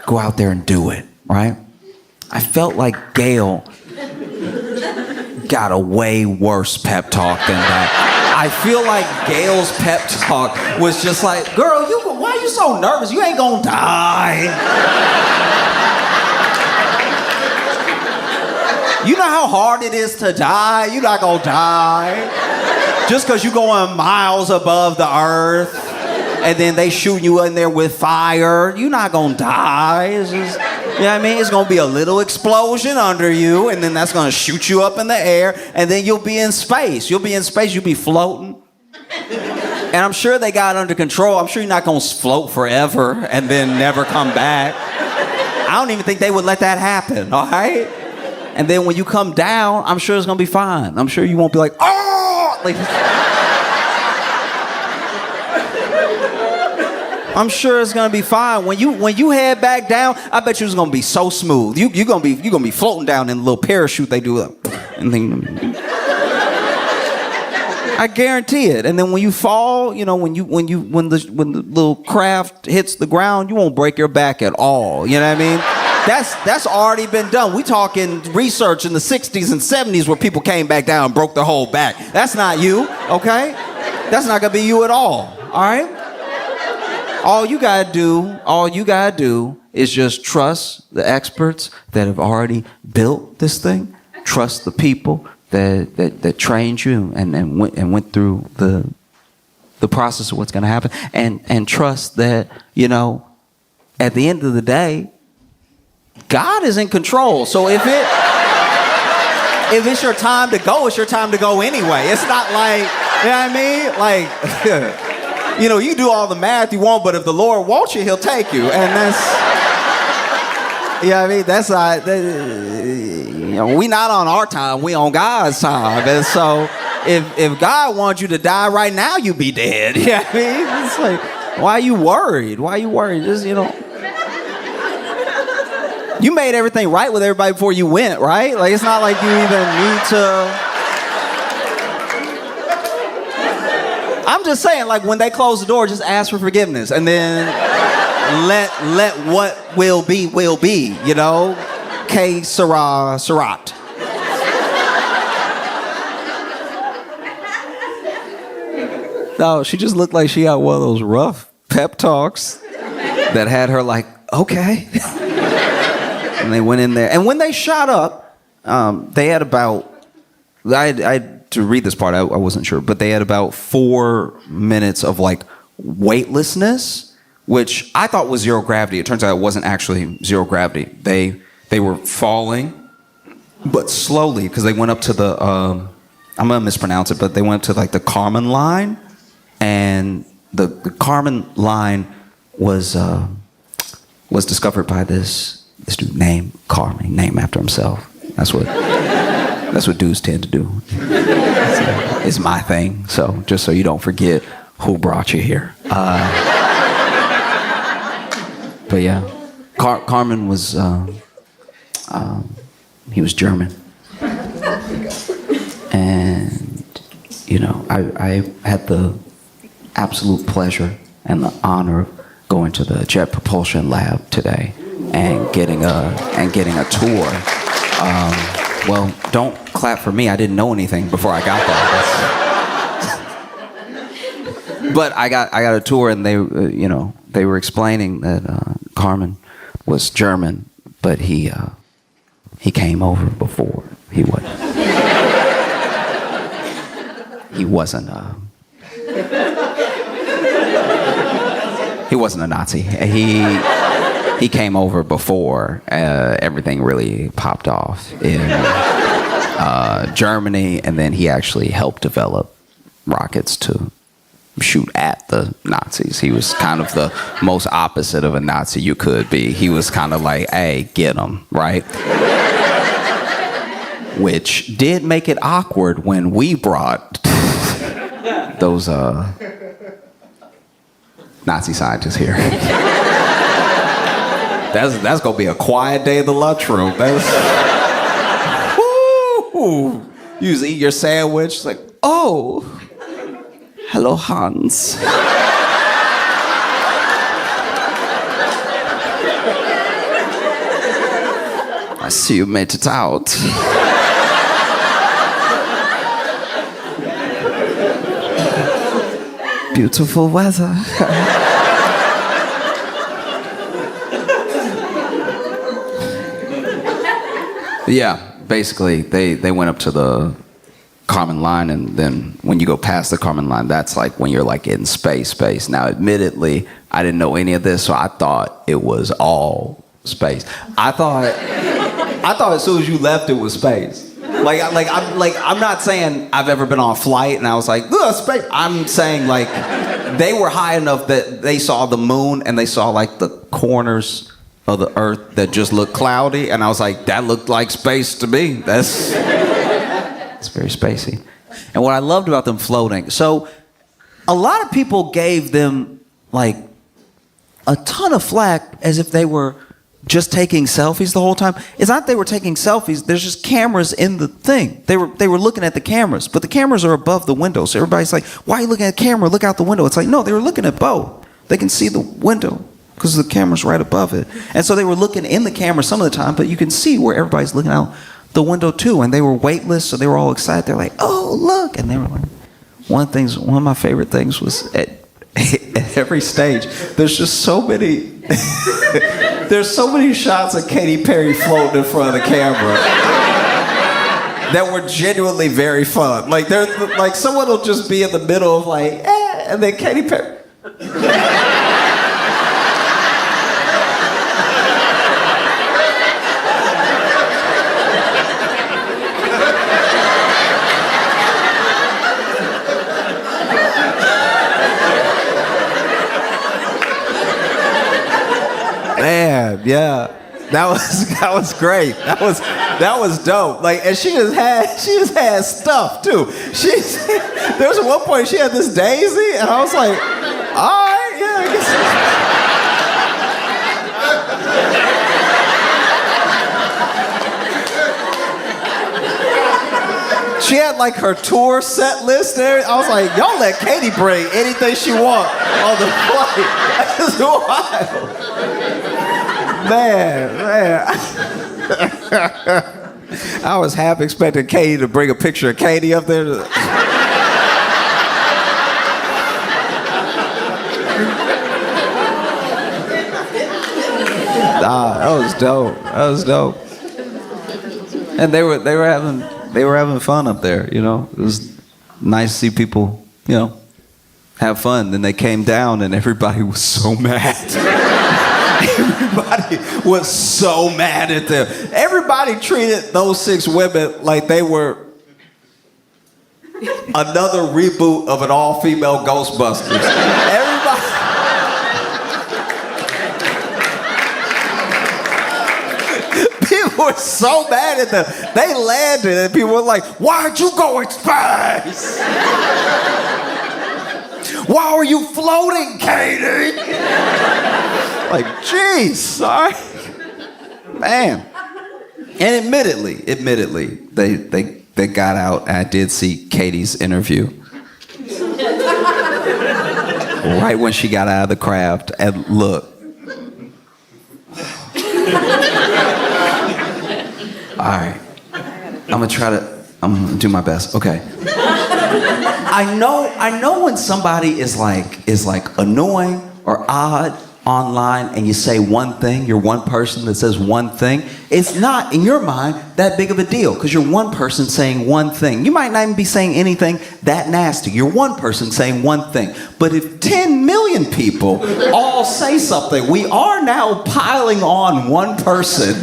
go out there and do it, right? I felt like Gail got a way worse pep talk than that. I feel like Gail's pep talk was just like, girl, why are you so nervous? You ain't gonna die. You know how hard it is to die? You're not gonna die. Just because you're going miles above the earth and then they shoot you in there with fire, you're not gonna die. It's just, you know what I mean? It's gonna be a little explosion under you, and then that's gonna shoot you up in the air, and then you'll be in space. You'll be floating. And I'm sure they got it under control. I'm sure you're not gonna float forever and then never come back. I don't even think they would let that happen, all right? And then when you come down, I'm sure it's gonna be fine. I'm sure you won't be like, oh! Like, I'm sure it's gonna be fine. When you head back down, I bet you it's gonna be so smooth. You're gonna be floating down in a little parachute they do, and then I guarantee it. And then when you fall, you know, when the little craft hits the ground, you won't break your back at all. You know what I mean? That's already been done. We talking research in the 60s and 70s where people came back down and broke their whole back. That's not you, okay? That's not gonna be you at all right? All you gotta do is just trust the experts that have already built this thing. Trust the people that trained you and went through the process of what's gonna happen. And trust that, you know, at the end of the day, God is in control. So if it's your time to go, it's your time to go anyway. It's not like, you know what I mean? Like, you know, you do all the math you want, but if the Lord wants you, he'll take you. And that's, you know what I mean? That's not, you know, we not on our time, we on God's time. And so if God wants you to die right now, you be dead. You know what I mean? It's like, why are you worried? Just, you know, You made everything right with everybody before you went, right? Like, it's not like you even need to. I'm just saying, like, when they close the door, just ask for forgiveness, and then let what will be, you know? Que sera, serat. No, she just looked like she had one of those rough pep talks that had her like, okay. And they went in there. And when they shot up, they had about, I had to read this part, I wasn't sure, but they had about 4 minutes of like weightlessness, which I thought was zero gravity. It turns out it wasn't actually zero gravity. They were falling, but slowly, because they went up to the, I'm gonna mispronounce it, but they went to like the Kármán line. And the Kármán line was discovered by this dude named Kármán, named after himself. That's what dudes tend to do. It's my thing. So just so you don't forget who brought you here. But yeah, Kármán was he was German, and you know I had the absolute pleasure and the honor of going to the Jet Propulsion Lab today and getting a tour. Well, don't clap for me. I didn't know anything before I got there. But I got a tour, and they they were explaining that Kármán was German, but he came over before. He wasn't a Nazi. He came over before everything really popped off in Germany, and then he actually helped develop rockets to shoot at the Nazis. He was kind of the most opposite of a Nazi you could be. He was kind of like, hey, get them, right? Which did make it awkward when we brought those Nazi scientists here. That's gonna be a quiet day in the lunchroom. Woo! You just eat your sandwich, it's like, oh, hello, Hans. I see you made it out. Beautiful weather. Yeah, basically, they went up to the Kármán line, and then when you go past the Kármán line, that's like when you're like in space. Now, admittedly, I didn't know any of this, so I thought it was all space. I thought as soon as you left, it was space. I'm not saying I've ever been on a flight and I was like, ugh, space. I'm saying like they were high enough that they saw the moon and they saw like the corners of the earth that just looked cloudy, and I was like, that looked like space to me. It's very spacey. And what I loved about them floating, so a lot of people gave them like a ton of flack as if they were just taking selfies the whole time. It's not they were taking selfies, there's just cameras in the thing. They were looking at the cameras, but the cameras are above the window. So everybody's like, why are you looking at the camera? Look out the window. It's like, no, they were looking at both. They can see the window because the camera's right above it. And so they were looking in the camera some of the time, but you can see where everybody's looking out the window too. And they were weightless, so they were all excited. They're like, oh, look. And they were like, one of my favorite things was at every stage, there's just so many there's so many shots of Katy Perry floating in front of the camera that were genuinely very fun. Like they're like someone will just be in the middle of like, and then Katy Perry. Man, yeah, that was great. That was dope. Like, and she just had stuff too. There was one point she had this daisy, and I was like, all right, yeah, I guess. She had like her tour set list there. I was like, y'all let Katy bring anything she want on the flight. That's wild. Man. I was half expecting Katy to bring a picture of Katy up there. That was dope. That was dope. And they were having fun up there, you know. It was nice to see people, you know, have fun. Then they came down and everybody was so mad. Everybody was so mad at them. Everybody treated those 6 women like they were another reboot of an all-female Ghostbusters. Everybody. People were so mad at them. They landed and people were like, why'd you go in space? Why are you floating, Katy? Like, geez, sorry. Man. And admittedly, they got out and I did see Katy's interview. Right when she got out of the craft, and look. All right, I'm gonna do my best. Okay. I know when somebody is like annoying or odd online and you say one thing, you're one person that says one thing, it's not in your mind that big of a deal because you're one person saying one thing. You might not even be saying anything that nasty. You're one person saying one thing. But if 10 million people all say something, we are now piling on one person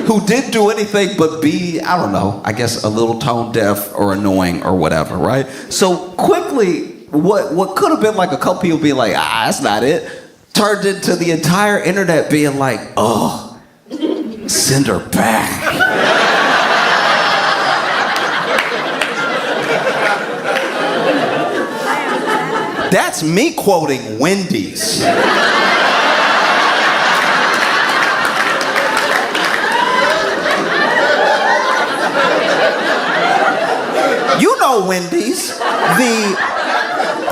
who didn't do anything but be, I don't know, I guess a little tone deaf or annoying or whatever, right? So quickly, what could have been like a couple people being like, that's not it, turned into the entire internet being like, oh, send her back. That's me quoting Wendy's. You know Wendy's, the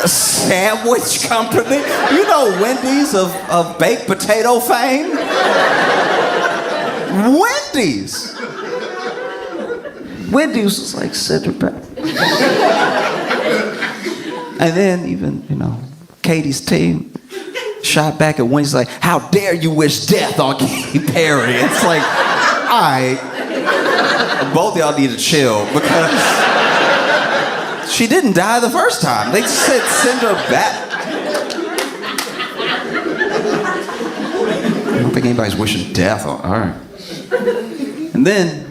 sandwich company. You know Wendy's of baked potato fame? Wendy's. Wendy's was like, send her back. And then even, you know, Katy's team shot back at Wendy's like, how dare you wish death on Katy Perry? It's like, all right, both of y'all need to chill because she didn't die the first time. They said send her back. I don't think anybody's wishing death on. All right. And then,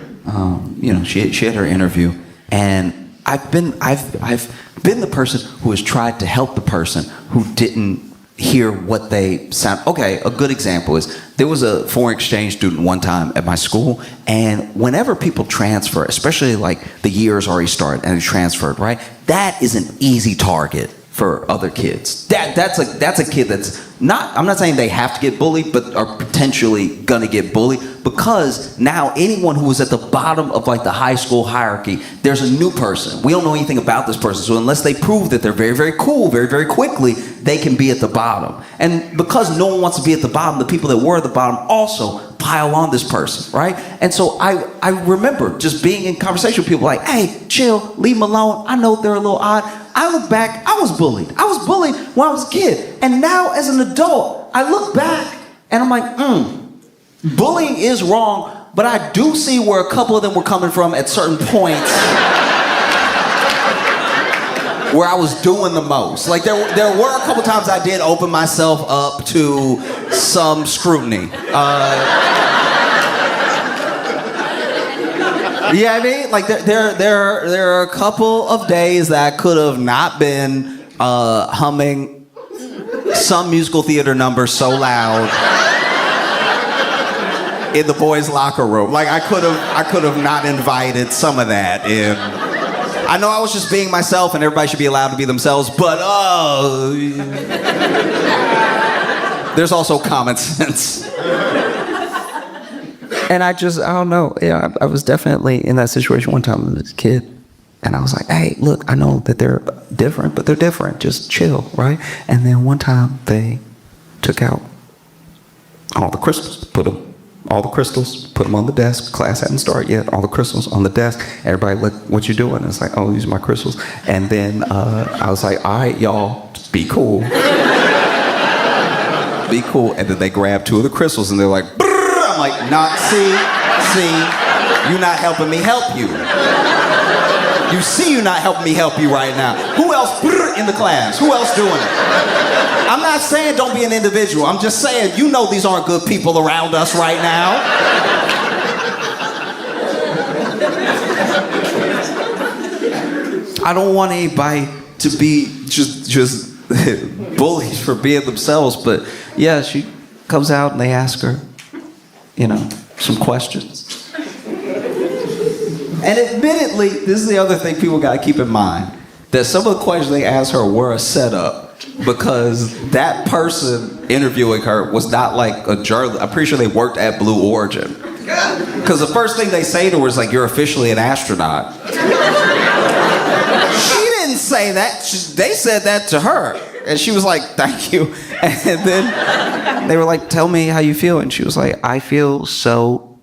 you know, she had her interview, and I've been the person who has tried to help the person who didn't hear what they sound. Okay, a good example is there was a foreign exchange student one time at my school, and whenever people transfer, especially like the year's already started and they transferred, right? That is an easy target for other kids. That's a kid that's not, I'm not saying they have to get bullied, but are potentially gonna get bullied because now anyone who is at the bottom of like the high school hierarchy, there's a new person. We don't know anything about this person, so unless they prove that they're very, very cool very, very quickly, they can be at the bottom. And because no one wants to be at the bottom, the people that were at the bottom also pile on this person, right? And so I remember just being in conversation with people like, hey, chill, leave them alone. I know they're a little odd. I look back, I was bullied. I was bullied when I was a kid. And now as an adult, I look back and I'm like, bullying is wrong, but I do see where a couple of them were coming from at certain points where I was doing the most. Like there were a couple times I did open myself up to some scrutiny. Yeah, I mean, like there are a couple of days that I could have not been humming some musical theater number so loud in the boys' locker room. Like I could have not invited some of that in. I know I was just being myself, and everybody should be allowed to be themselves, but there's also common sense. And I don't know. Yeah, I was definitely in that situation one time as a kid. And I was like, hey, look, I know that they're different, but they're different. Just chill, right? And then one time they took out all the crystals, put them on the desk. Class hadn't started yet. All the crystals on the desk. Everybody, look, what you doing? It's like, oh, these are my crystals. And then I was like, all right, y'all, be cool. Be cool. And then they grabbed 2 of the crystals and they're like, brrr. I'm like, not, see, you're not helping me help you. You see you're not helping me help you right now. Who else in the class? Who else doing it? I'm not saying don't be an individual. I'm just saying you know these aren't good people around us right now. I don't want anybody to be just bullies for being themselves, but yeah, she comes out and they ask her, some questions. And admittedly, this is the other thing people got to keep in mind, that some of the questions they asked her were a setup because that person interviewing her was not like a journalist. I'm pretty sure they worked at Blue Origin. Because the first thing they say to her is like, you're officially an astronaut. She didn't say that. They said that to her. And she was like, thank you. And then they were like, tell me how you feel. And she was like, I feel so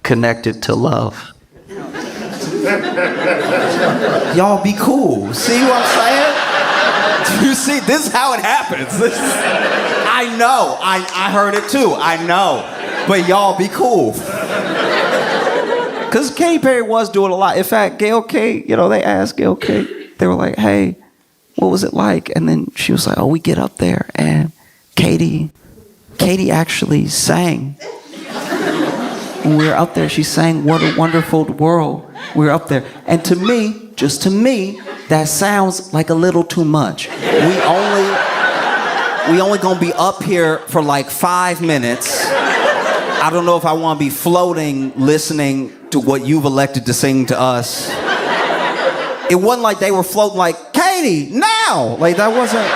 connected to love. Y'all be cool. See what I'm saying? You see, this is how it happens. I know. I heard it too. I know. But y'all be cool. Because Katy Perry was doing a lot. In fact, Gayle K, they asked Gayle K, they were like, hey, what was it like? And then she was like, oh, we get up there and Katy actually sang. When we were up there, she sang What a Wonderful World. We were up there. And to me, just to me, that sounds like a little too much. We only gonna be up here for like 5 minutes. I don't know if I want to be floating, listening to what you've elected to sing to us. It wasn't like they were floating like, Katy, now! Like that wasn't...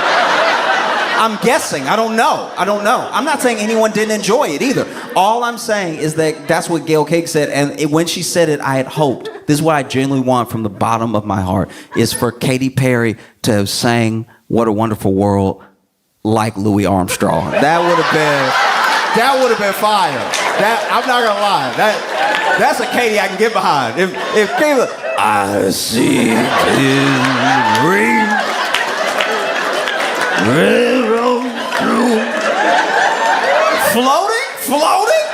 I'm guessing. I don't know. I'm not saying anyone didn't enjoy it either. All I'm saying is that that's what Gayle Cake said, and when she said it, I had hoped. This is what I genuinely want from the bottom of my heart, is for Katy Perry to have sang What a Wonderful World like Louis Armstrong. That would have been fire. I'm not gonna lie. That's a Katy I can get behind. If Katy, I see it in green. Railroad through. Floating?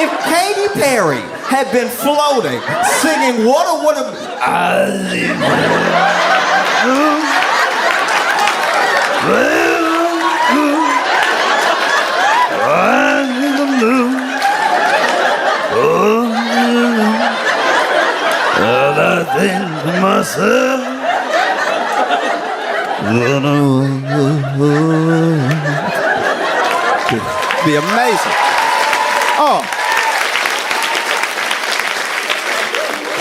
If Katy Perry had been floating, singing what a I think to myself, be amazing. Oh.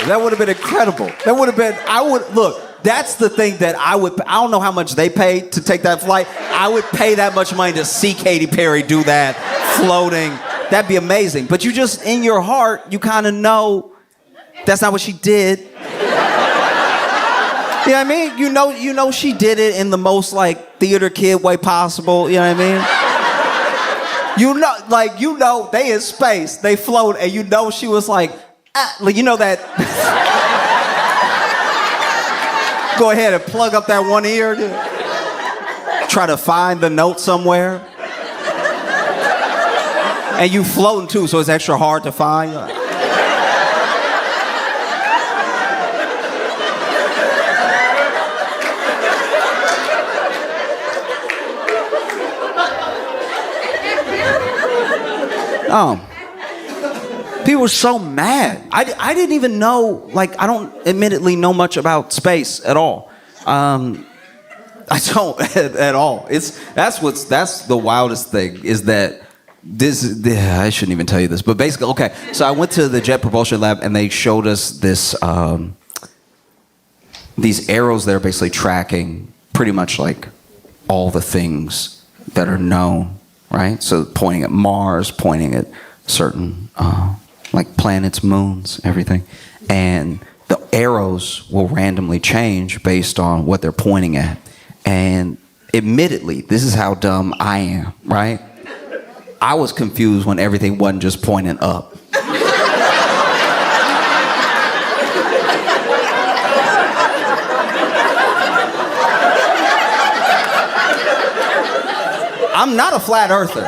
That would have been incredible. Look, that's the thing that I don't know how much they paid to take that flight. I would pay that much money to see Katy Perry do that, floating. That'd be amazing. But you just, in your heart, you kind of know that's not what she did. You know what I mean? You know she did it in the most like theater kid way possible. You know what I mean? They in space, they float, and she was like that. Go ahead and plug up that one ear. Try to find the note somewhere. And you floating too, so it's extra hard to find. People were so mad. I didn't even know, I don't admittedly know much about space at all. I don't at all. That's the wildest thing is that I shouldn't even tell you this, but basically, okay, so I went to the Jet Propulsion Lab and they showed us these arrows that are basically tracking pretty much like all the things that are known, right? So pointing at Mars, pointing at certain like planets, moons, everything. And the arrows will randomly change based on what they're pointing at. And admittedly, this is how dumb I am, right? I was confused when everything wasn't just pointing up. I'm not a flat earther.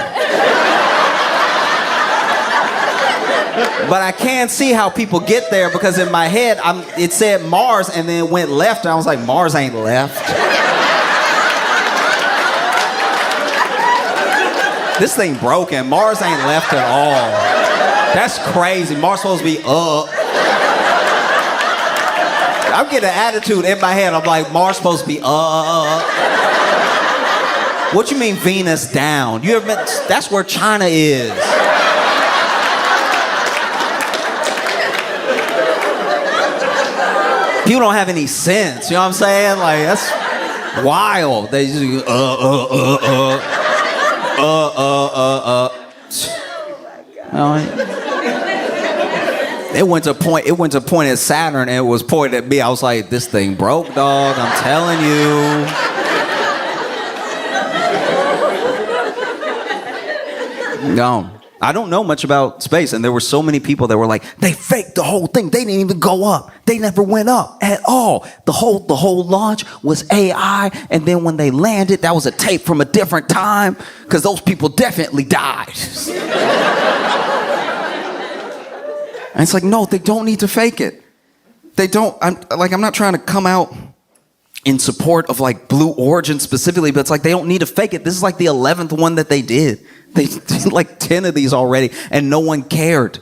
But I can see how people get there because in my head, it said Mars and then it went left and I was like, Mars ain't left. This thing broken. Mars ain't left at all. That's crazy. Mars supposed to be up. I'm getting an attitude in my head. I'm like, Mars supposed to be up. What you mean Venus down? You ever been, that's where China is. People don't have any sense, you know what I'm saying? Like, that's wild. They just It went to point at Saturn and it was pointed at me. I was like, this thing broke, dog. I'm telling you. No, I don't know much about space, and there were so many people that were like, they faked the whole thing. They didn't even go up. They never went up at all. The whole launch was AI, and then when they landed, that was a tape from a different time, because those people definitely died. And it's like, no, they don't need to fake it. They don't. I'm not trying to come out in support of like Blue Origin specifically, but it's like they don't need to fake it. This is like the 11th one that they did. They did like 10 of these already, and no one cared.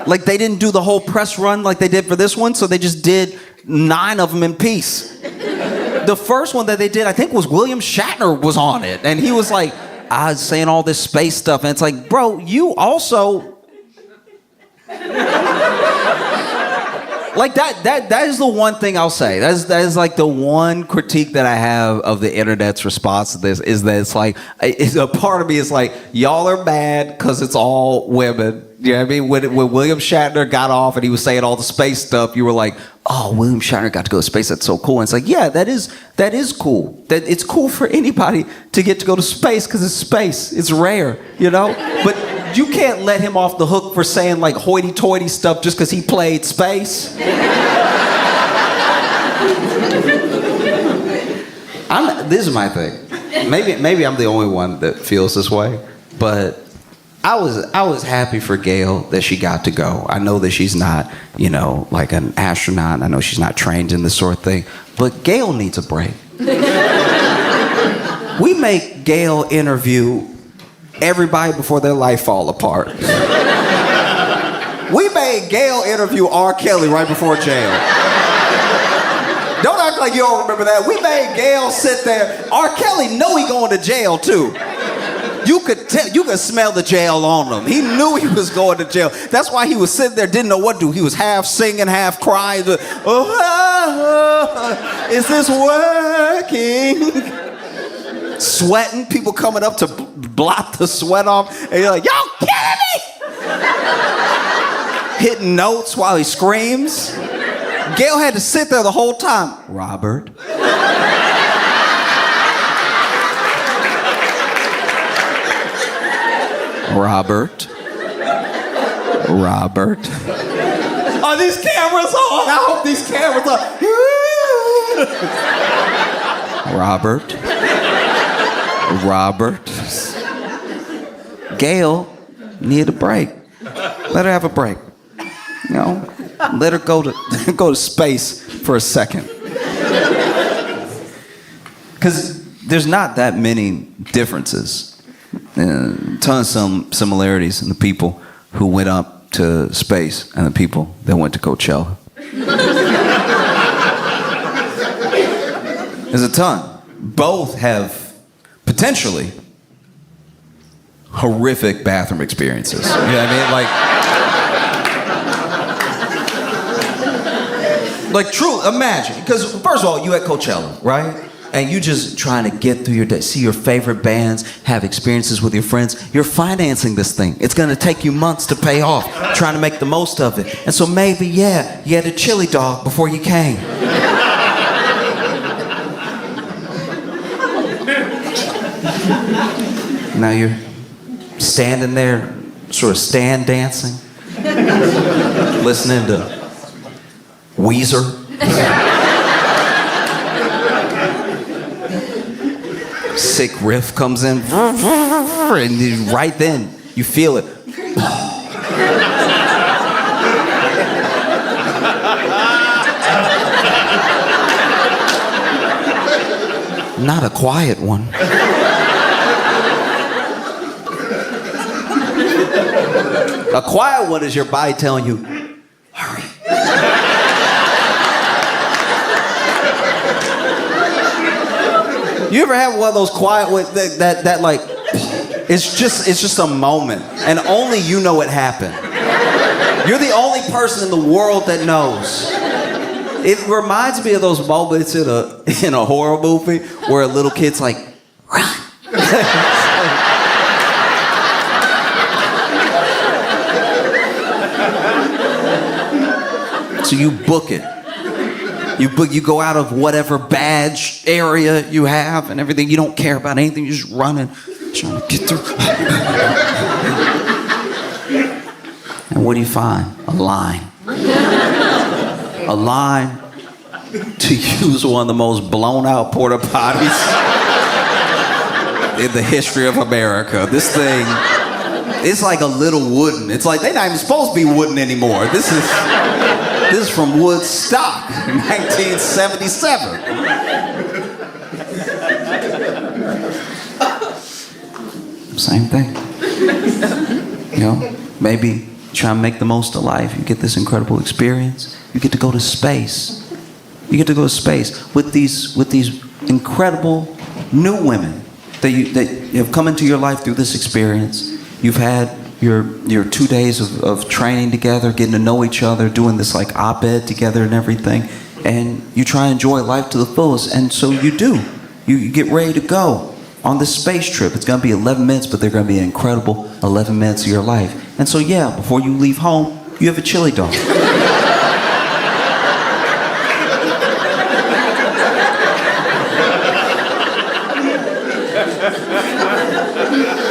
Like they didn't do the whole press run like they did for this one, so they just did 9 of them in peace. The first one that they did, I think, was William Shatner was on it, and he was like, I was saying all this space stuff, and it's like, bro, you also... Like that is the one thing I'll say. That is like the one critique that I have of the internet's response to this is that it's like, a part of me is like, y'all are mad because it's all women. You know what I mean? When William Shatner got off and he was saying all the space stuff, you were like, oh, William Shatner got to go to space. That's so cool. And it's like, yeah, that is cool. That it's cool for anybody to get to go to space because it's space. It's rare, you know? But you can't let him off the hook for saying like hoity-toity stuff just because he played space. This is my thing. Maybe I'm the only one that feels this way, but I was happy for Gail that she got to go. I know that she's not, you know, like an astronaut. I know she's not trained in this sort of thing, but Gail needs a break. We make Gail interview everybody before their life fall apart. We made Gail interview R. Kelly right before jail. Don't act like you don't remember that. We made Gail sit there. R. Kelly know he going to jail too. You could smell the jail on him. He knew he was going to jail. That's why he was sitting there, didn't know what to do. He was half singing, half crying. Is this working? Sweating, people coming up to blot the sweat off, and you're like, y'all kidding me? Hitting notes while he screams. Gail had to sit there the whole time. Robert. Robert. Are these cameras on? I hope these cameras are. Robert. Gail needed a break. Let her have a break. You know, let her go to space for a second. Because there's not that many differences. Tons of similarities in the people who went up to space and the people that went to Coachella. There's a ton. Both have potentially horrific bathroom experiences. You know what I mean? Like true, imagine. Because first of all, you at Coachella, right? and you just trying to get through your day, see your favorite bands, have experiences with your friends. You're financing this thing. It's going to take you months to pay off, trying to make the most of it. And so maybe, yeah, you had a chili dog before you came. Now you're standing there, sort of stand dancing, listening to Weezer. Sick riff comes in, and right then you feel it. Not a quiet one. A quiet one is your body telling you, hurry. You ever have one of those quiet ones that like, it's just a moment, and only you know it happened. You're the only person in the world that knows. It reminds me of those moments in a horror movie where a little kid's like, run. So you book it. You go out of whatever badge area you have and everything. You don't care about anything. You're just running, trying to get through. And what do you find? A line. A line to use one of the most blown out porta potties in the history of America. This thing, it's like a little wooden. It's like they're not even supposed to be wooden anymore. This is from Woodstock, 1977. Same thing. You know, maybe try and make the most of life. You get this incredible experience. You get to go to space. You get to go to space with these incredible new women that have come into your life through this experience. You've had your 2 days of training together, getting to know each other, doing this like op-ed together and everything, and you try and enjoy life to the fullest. And so you do. You get ready to go on this space trip. It's going to be 11 minutes, but they're going to be an incredible 11 minutes of your life. And so yeah, before you leave home, you have a chili dog.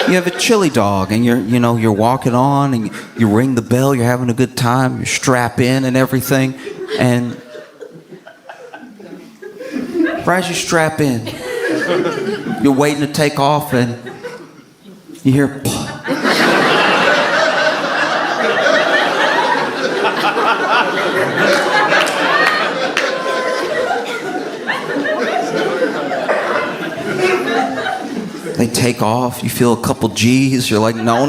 You have a chili dog, and you're walking on, and you ring the bell. You're having a good time. You strap in and everything, and right as you strap in, you're waiting to take off, and you hear. They take off, you feel a couple G's, you're like, no.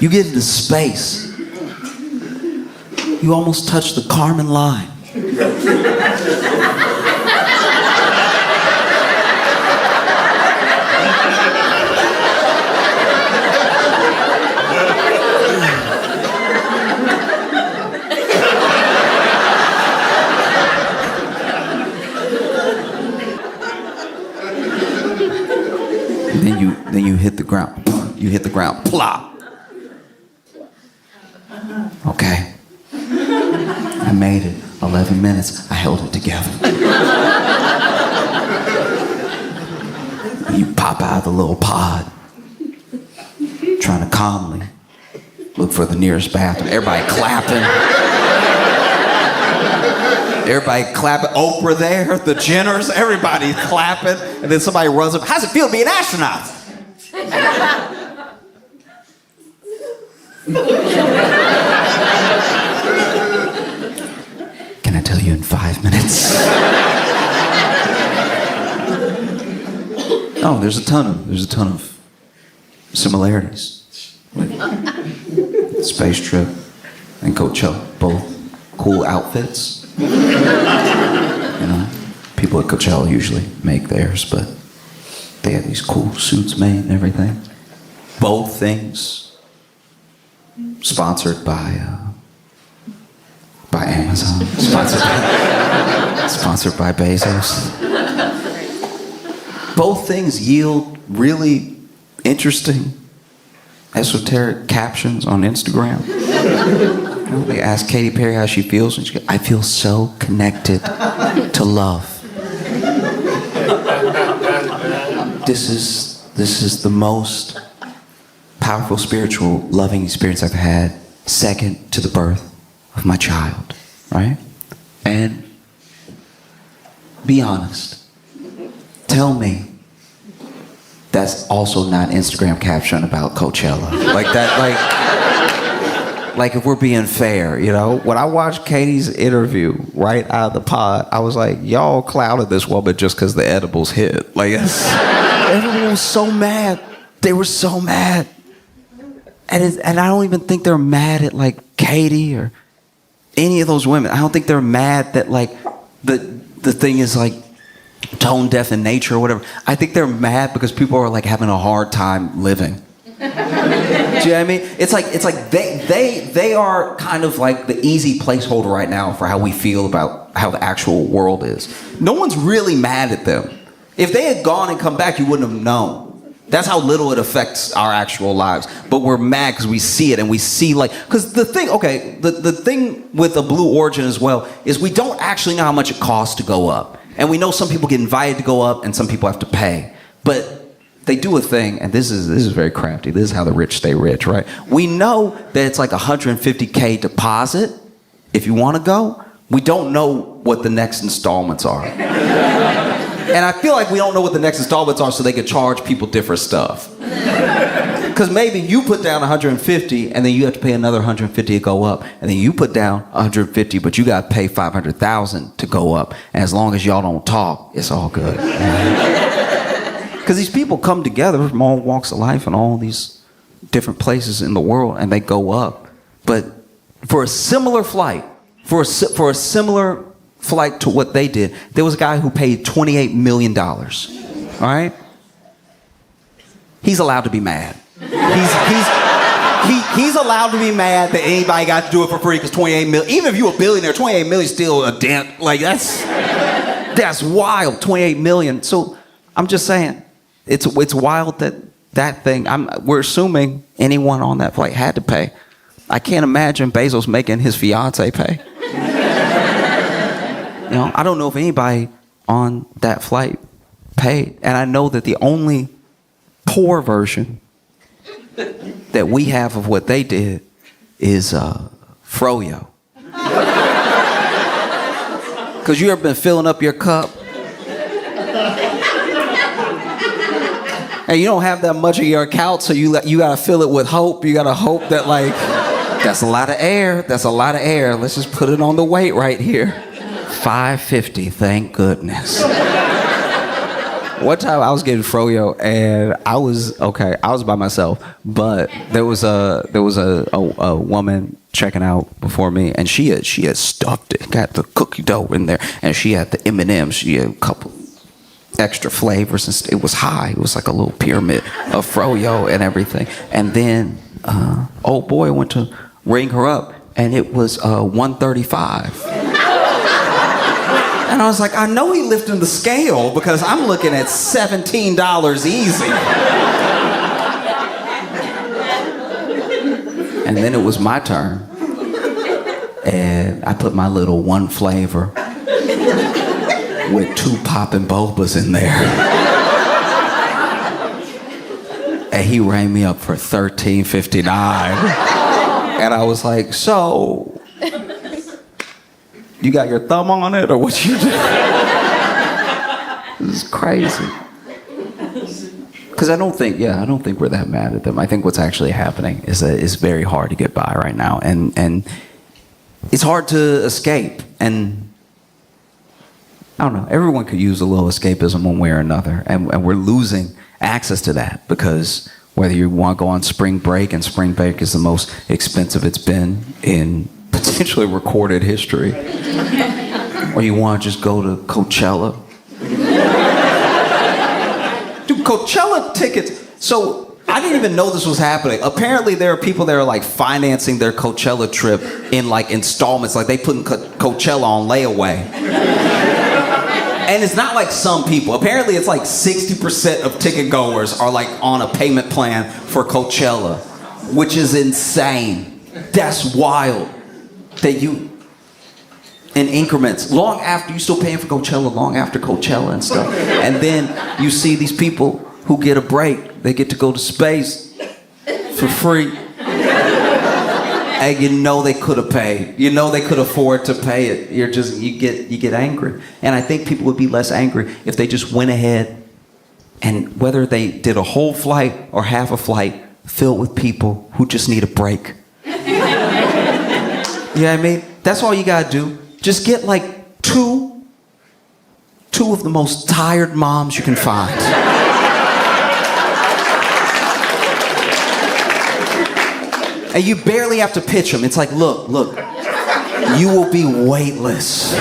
You get into space. You almost touch the Kármán line. Then you hit the ground. You hit the ground. Plop. Okay. I made it. 11 minutes. I held it together. You pop out of the little pod, trying to calmly look for the nearest bathroom. Everybody clapping. Everybody clapping. Oprah there, the Jenners, everybody clapping. And then somebody runs up. How's it feel to be an astronaut? Can I tell you in 5 minutes? Oh, there's a ton of similarities with Space Trip and Coachella. Both cool outfits. You know, people at Coachella usually make theirs, but they have these cool suits made and everything. Both things sponsored by Amazon, sponsored by Bezos. Both things yield really interesting, esoteric captions on Instagram. You know, they ask Katy Perry how she feels, and she goes, "I feel so connected to love." This is the most powerful, spiritual, loving experience I've had, second to the birth of my child, right? And be honest. Tell me that's also not an Instagram caption about Coachella. Like that, like if we're being fair, you know? When I watched Katie's interview right out of the pod, I was like, y'all clouded this woman just because the edibles hit. Like, everyone was so mad. They were so mad. And I don't even think they're mad at, like, Katie or any of those women. I don't think they're mad that, like, the thing is, like, tone deaf in nature or whatever. I think they're mad because people are, like, having a hard time living. Do you know what I mean? It's like they are kind of like the easy placeholder right now for how we feel about how the actual world is. No one's really mad at them. If they had gone and come back, you wouldn't have known. That's how little it affects our actual lives. But we're mad because we see it, and we see, like, because the thing with a Blue Origin as well is we don't actually know how much it costs to go up. And we know some people get invited to go up and some people have to pay. But they do a thing, and this is very crafty. This is how the rich stay rich, right? We know that it's like $150K deposit if you want to go. We don't know what the next installments are. And I feel like we don't know what the next installments are so they could charge people different stuff. Because maybe you put down 150 and then you have to pay another 150 to go up. And then you put down 150, but you got to pay 500,000 to go up. And as long as y'all don't talk, it's all good. Because these people come together from all walks of life and all these different places in the world, and they go up. But for a similar flight, for a similar flight to what they did, there was a guy who paid $28 million. All right? He's allowed to be mad. He's allowed to be mad that anybody got to do it for free because 28 million, even if you're a billionaire, 28 million is still a dent. Like, that's wild, 28 million. So I'm just saying, it's wild that thing, we're assuming anyone on that flight had to pay. I can't imagine Bezos making his fiance pay. You know, I don't know if anybody on that flight paid. And I know that the only poor version that we have of what they did is froyo. Because you ever been filling up your cup and you don't have that much of your account, so you gotta fill it with hope. You gotta hope that, like, that's a lot of air. That's a lot of air. Let's just put it on the weight right here. $5.50, thank goodness. One time I was getting froyo and I was by myself, but there was a woman checking out before me, and she had stuffed it, got the cookie dough in there, and she had the M&Ms. She had a couple extra flavors, and it was high. It was like a little pyramid of froyo and everything. And then old boy went to ring her up, and it was $135. And I was like, I know he lifted the scale because I'm looking at $17 easy. And then it was my turn. And I put my little one flavor with 2 poppin' bobas in there. And he rang me up for $13.59. And I was like, so, you got your thumb on it, or what you do? This is crazy. Because I don't think we're that mad at them. I think what's actually happening is that it's very hard to get by right now, and it's hard to escape. And I don't know. Everyone could use a little escapism one way or another, and we're losing access to that because whether you want to go on spring break, and spring break is the most expensive it's been in potentially recorded history, or you want to just go to Coachella. Dude, Coachella tickets. So I didn't even know this was happening. Apparently, there are people that are like financing their Coachella trip in like installments, like they putting Coachella on layaway. And it's not like some people. Apparently, it's like 60% of ticket goers are like on a payment plan for Coachella, which is insane. That's wild. That you, in increments, long after, you still paying for Coachella, long after Coachella and stuff. And then you see these people who get a break. They get to go to space for free. And you know they could have paid. You know they could afford to pay it. You get angry. And I think people would be less angry if they just went ahead and whether they did a whole flight or half a flight filled with people who just need a break. You know what I mean? That's all you gotta do. Just get like two of the most tired moms you can find. And you barely have to pitch them. It's like, look, you will be weightless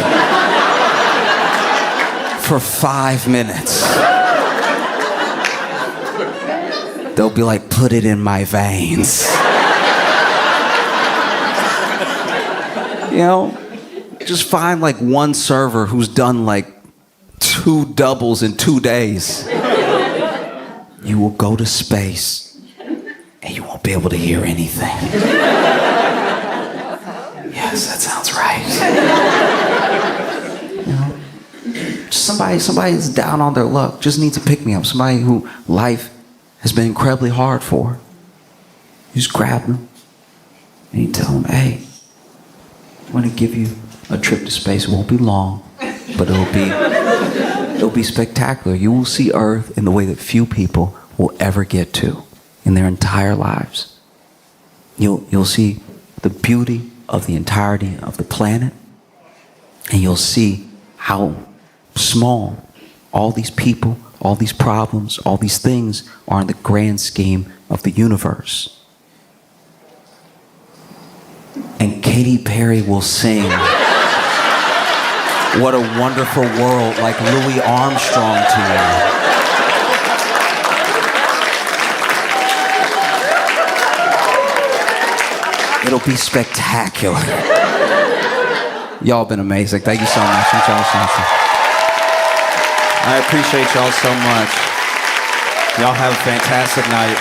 for 5 minutes. They'll be like, put it in my veins. You know, just find like one server who's done like 2 doubles in 2 days. You will go to space and you won't be able to hear anything. Yes, that sounds right. You know, just somebody who's down on their luck, just needs to pick me up. Somebody who life has been incredibly hard for. You just grab them and you tell them, hey, I want to give you a trip to space. It won't be long, but it'll be spectacular. You will see Earth in the way that few people will ever get to in their entire lives. You'll see the beauty of the entirety of the planet, and you'll see how small all these people, all these problems, all these things are in the grand scheme of the universe. And Katy Perry will sing What a Wonderful World like Louis Armstrong to you. It'll be spectacular. Y'all been amazing. Thank you so much. I appreciate y'all so much. Y'all have a fantastic night.